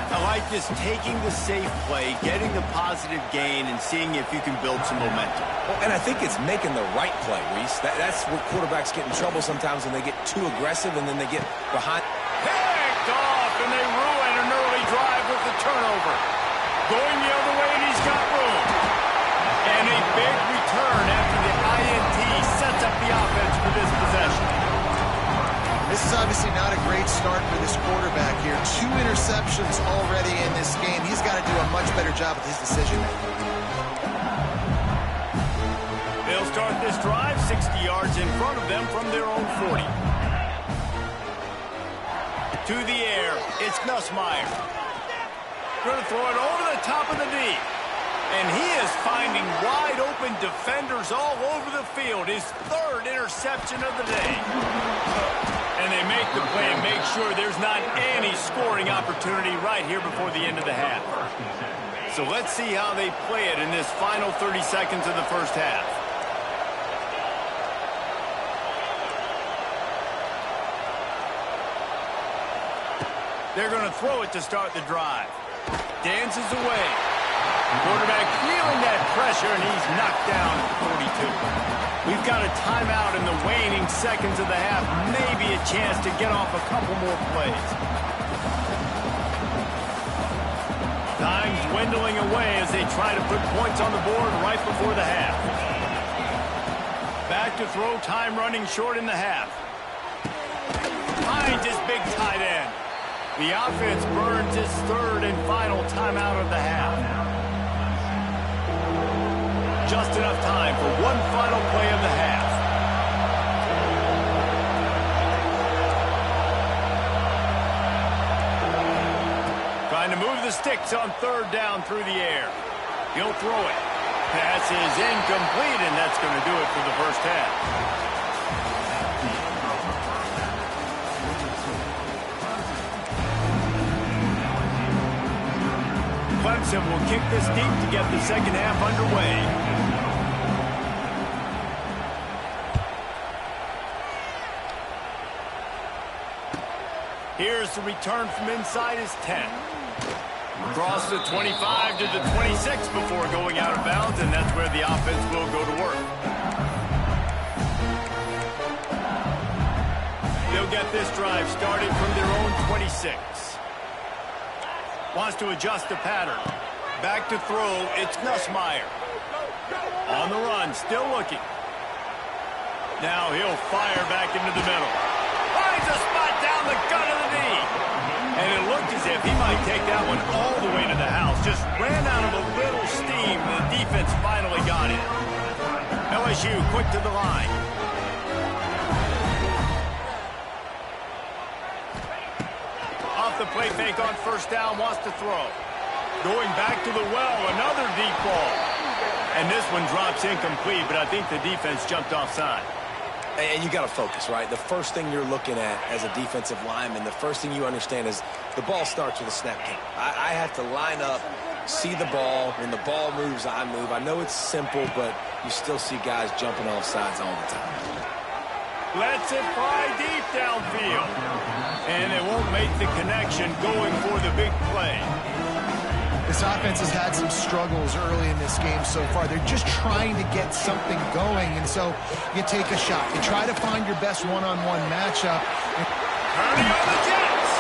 Speaker 1: I like this, taking the safe play, getting the positive gain, and seeing if you can build some momentum.
Speaker 4: Well, and I think it's making the right play, Reese. That's where quarterbacks get in trouble sometimes when they get too aggressive and then they get behind.
Speaker 1: Picked off, and they ruin an early drive with the turnover. Going the other way, and he's got room. And a big return after the INT sets up the offense for this possession.
Speaker 3: This is obviously not a great start for this quarterback here. 2 interceptions already in this game. He's got to do a much better job with his decision.
Speaker 1: They'll start this drive 60 yards in front of them from their own 40. To the air, it's Nussmeier. Going to throw it over the top of the D. And he is finding wide-open defenders all over the field. His 3rd interception of the day. And they make the play and make sure there's not any scoring opportunity right here before the end of the half. So let's see how they play it in this final 30 seconds of the first half. They're going to throw it to start the drive. Dances away. Quarterback feeling that pressure, and he's knocked down at the 42. We've got a timeout in the waning seconds of the half. Maybe a chance to get off a couple more plays. Time's dwindling away as they try to put points on the board right before the half. Back to throw, time running short in the half. Finds his big tight end. The offense burns its 3rd and final timeout of the half. Just enough time for one final play of the half. Trying to move the sticks on 3rd down through the air. He'll throw it. Pass is incomplete, and that's going to do it for the first half. Clemson will kick this deep to get the second half underway. Here's the return from inside his 10. Across the 25 to the 26 before going out of bounds, and that's where the offense will go to work. They'll get this drive started from their own 26. Wants to adjust the pattern. Back to throw, it's Nussmeier. On the run, still looking. Now he'll fire back into the middle. Finds a spot down the gut of the knee. And it looked as if he might take that one all the way to the house. Just ran out of a little steam. The defense finally got it. LSU quick to the line. The play fake on 1st down, wants to throw. Going back to the well, another deep ball. And this one drops incomplete, but I think the defense jumped offside.
Speaker 4: And you got to focus, right? The first thing you're looking at as a defensive lineman, the first thing you understand is the ball starts with a snap count. I have to line up, see the ball. When the ball moves, I move. I know it's simple, but you still see guys jumping off sides all the time.
Speaker 1: Lets it fly deep downfield. And it won't make the connection going for the big play.
Speaker 3: This offense has had some struggles early in this game so far. They're just trying to get something going, and so you take a shot. You try to find your best one-on-one matchup.
Speaker 1: Turning on the Jets.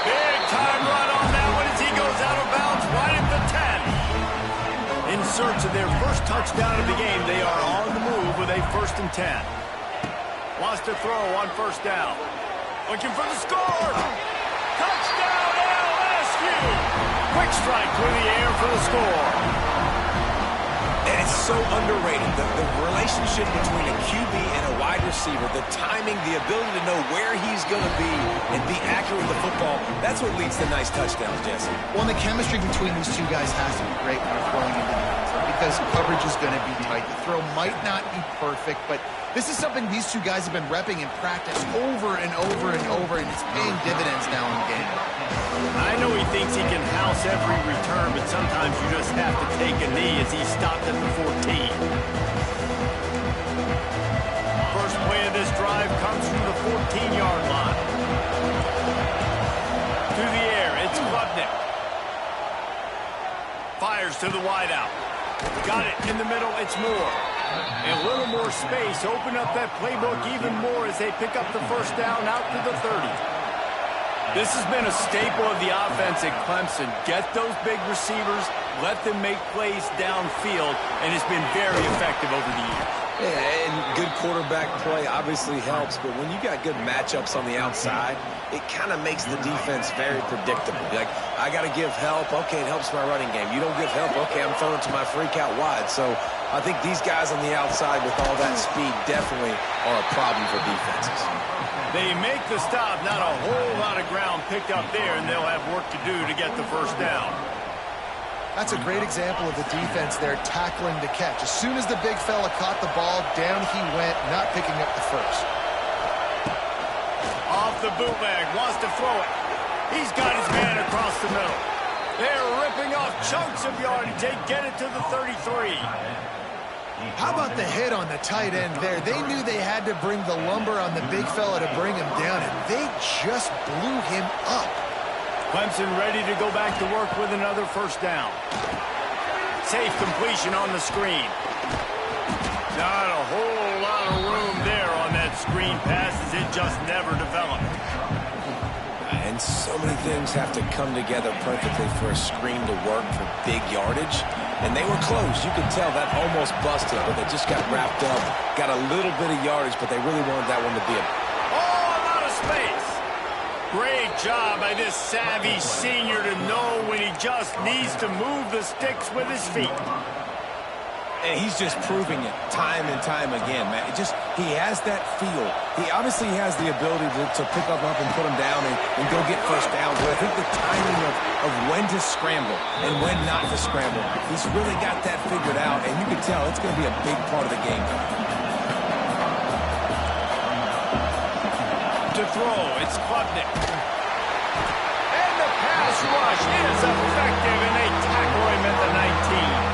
Speaker 1: Big time run on that one as he goes out of bounds right at the 10. In search of their first touchdown of the game, they are on the move with a 1st and 10. Wants to throw on 1st down. Looking for the score. Touchdown LSU. Quick strike through the air for the score.
Speaker 4: And it's so underrated. The relationship between a QB and a wide receiver, the timing, the ability to know where he's going to be and be accurate with the football, that's what leads to nice touchdowns, Jesse.
Speaker 3: Well, and the chemistry between these two guys has to be great when they're throwing into the end zone because coverage is going to be tight. The throw might not be perfect, but this is something these two guys have been repping in practice over and over and over, and it's paying dividends now in the game.
Speaker 1: I know he thinks he can house every return, but sometimes you just have to take a knee as he stopped at the 14. First play of this drive comes from the 14-yard line. Fires to the wideout. Got it in the middle. It's Moore. And a little more space. Open up that playbook even more as they pick up the first down out to the 30. This has been a staple of the offense at Clemson. Get those big receivers, let them make plays downfield, and it's been very effective over the years.
Speaker 4: Yeah, and good quarterback play obviously helps, but when you got good matchups on the outside, it kind of makes the defense very predictable. Like, I got to give help. Okay, it helps my running game. You don't give help. Okay, I'm throwing to my freak out wide. So I think these guys on the outside with all that speed definitely are a problem for defenses.
Speaker 1: They make the stop. Not a whole lot of ground picked up there, and they'll have work to do to get the first down.
Speaker 3: That's a great example of the defense there tackling the catch. As soon as the big fella caught the ball, down he went, not picking up the first.
Speaker 1: Off the bootleg, wants to throw it. He's got his man across the middle. They're ripping off chunks of yardage. They get it to the 33.
Speaker 3: How about the hit on the tight end there? They knew they had to bring the lumber on the big fella to bring him down, and they just blew him up.
Speaker 1: Clemson ready to go back to work with another first down. Safe completion on the screen. Not a whole lot of room there on that screen pass as it just never developed.
Speaker 4: And so many things have to come together perfectly for a screen to work for big yardage. And they were close. You could tell that almost busted, but they just got wrapped up. Got a little bit of yardage, but they really wanted that one to be a...
Speaker 1: Oh, I'm out of space. Great job by this savvy senior to know when he just needs to move the sticks with his feet.
Speaker 4: And he's just proving it time and time again, man. He has that feel. He obviously has the ability to pick up and put him down and go get first down. But I think the timing of when to scramble and when not to scramble, he's really got that figured out. And you can tell it's going to be a big part of the game.
Speaker 1: To throw, it's Klubnik. And the pass rush is effective, and they tackle him at the 19.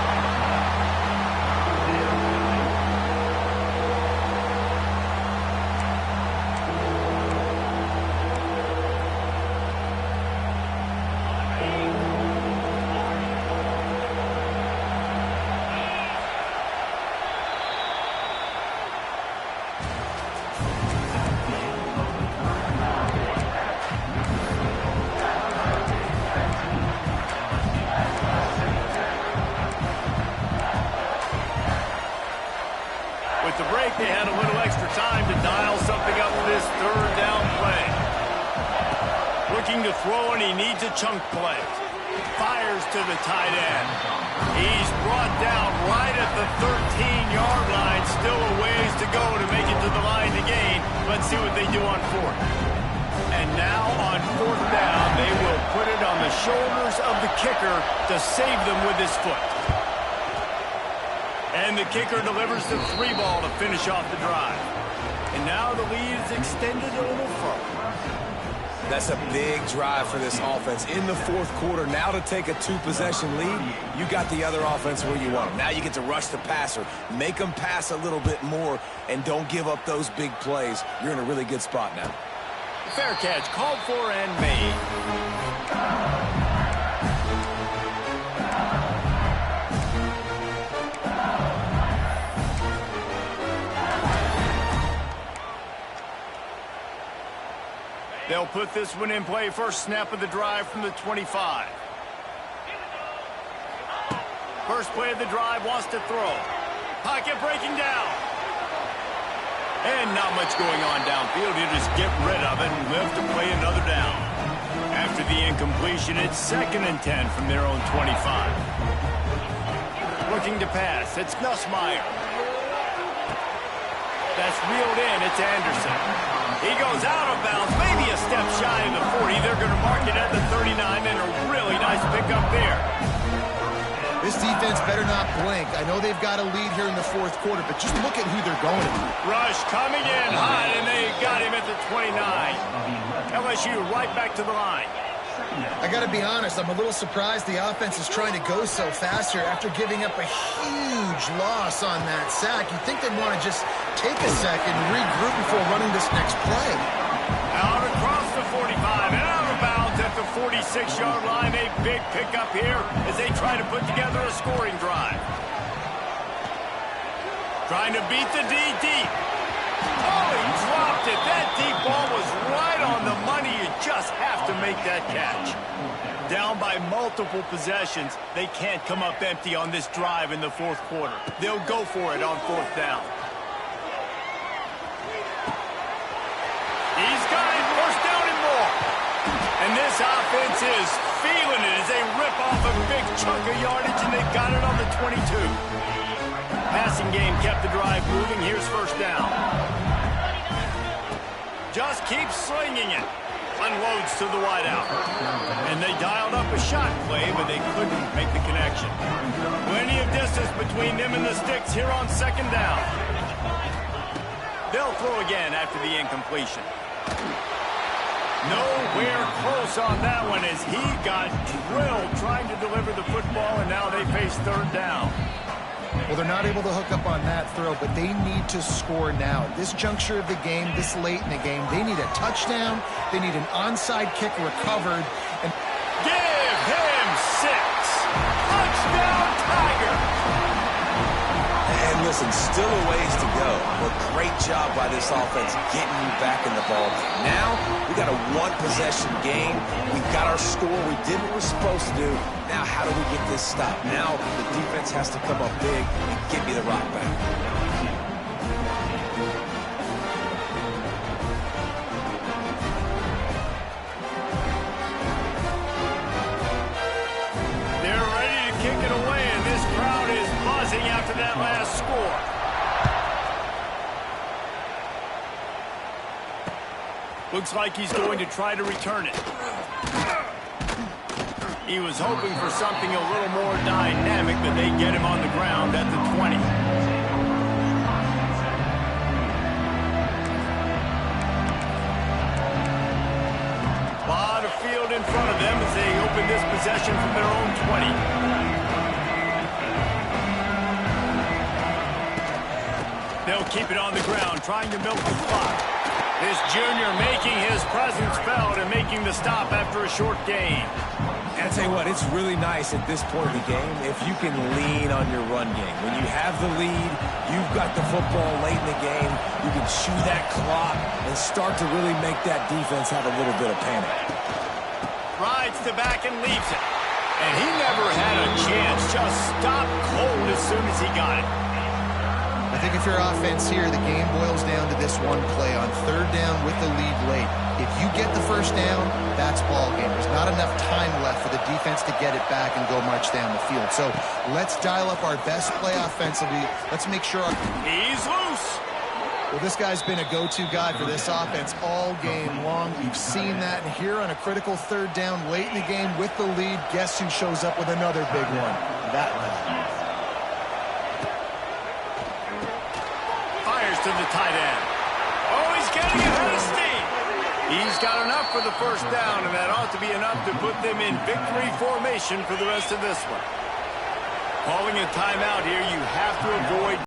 Speaker 1: They had a little extra time to dial something up for this third down play. Looking to throw, and he needs a chunk play. Fires to the tight end. He's brought down right at the 13-yard line. Still a ways to go to make it to the line to gain. Let's see what they do on fourth. And now on fourth down, they will put it on the shoulders of the kicker to save them with his foot. And the kicker delivers the 3-ball to finish off the drive. And now the lead is extended a little further.
Speaker 4: That's a big drive for this offense in the fourth quarter. Now to take a 2-possession lead, you got the other offense where you want them. Now you get to rush the passer, make them pass a little bit more, and don't give up those big plays. You're in a really good spot now.
Speaker 1: Fair catch, called for and made. They'll put this one in play. First snap of the drive from the 25. First play of the drive, wants to throw. Pocket breaking down. And not much going on downfield. He'll just get rid of it and live to play another down. After the incompletion, it's 2nd and 10 from their own 25. Looking to pass. It's Nussmeier. That's reeled in. It's Anderson. He goes out of bounds, maybe a step shy of the 40. They're going to mark it at the 39, and a really nice pickup there.
Speaker 3: This defense better not blink. I know they've got a lead here in the fourth quarter, but just look at who they're going to.
Speaker 1: Rush coming in hot, and they got him at the 29. LSU right back to the line.
Speaker 3: I got to be honest, I'm a little surprised the offense is trying to go so fast here after giving up a huge loss on that sack. You'd think they'd want to just take a second and regroup before running this next play.
Speaker 1: Out across the 45 and out of bounds at the 49. 36-yard line, a big pickup here as they try to put together a scoring drive. Trying to beat the D deep. Oh, he dropped it. That deep ball was right on the money. You just have to make that catch. Down by multiple possessions, they can't come up empty on this drive in the fourth quarter. They'll go for it on fourth down. He's got it. First down and more. And this offense is feeling it as they rip off a big chunk of yardage, and they've got it on the 22. Passing game kept the drive moving. Here's first down. Just keeps slinging it. Unloads to the wideout. And they dialed up a shot play, but they couldn't make the connection. Plenty of distance between them and the sticks here on second down. They'll throw again after the incompletion. Nowhere close on that one as he got drilled trying to deliver the football, and now they face third down.
Speaker 3: Well, they're not able to hook up on that throw, but they need to score now. This juncture of the game, this late in the game, they need a touchdown. They need an onside kick recovered. And
Speaker 1: give him 6. Touchdown, Tiger.
Speaker 4: And listen, still a ways to go, but great job by this offense getting you back in the ball game. Now, we got a one-possession game. We got our score. We did what we're supposed to do. Now, how do we get this stopped? Now, the defense has to come up big and get me the rock back.
Speaker 1: They're ready to kick it away, and this crowd is buzzing after that last score. Looks like he's going to try to return it. He was hoping for something a little more dynamic, but they get him on the ground at the 20. A lot of field in front of them as they open this possession from their own 20. They'll keep it on the ground, trying to milk the clock. This junior making his presence felt and making the stop after a short gain.
Speaker 4: And I tell you what, it's really nice at this point in the game if you can lean on your run game. When you have the lead, you've got the football late in the game, you can chew that clock and start to really make that defense have a little bit of panic.
Speaker 1: Rides the back and leaves it. And he never had a chance. Just stopped cold as soon as he got it.
Speaker 3: I think if you're offense here, the game boils down to this one play on third down with the lead late. If you get the first down, that's ball game. There's not enough time left for the defense to get it back and go march down the field. So let's dial up our best play offensively. Let's make sure
Speaker 1: he's loose.
Speaker 3: Well, this guy's been a go-to guy for this offense all game long. We've seen that, and here on a critical third down late in the game with the lead, guess who shows up with another big one? That one.
Speaker 1: To the tight end. Oh, he's getting ahead of steam. He's got enough for the first down, and that ought to be enough to put them in victory formation for the rest of this one. Calling a timeout here, you have to avoid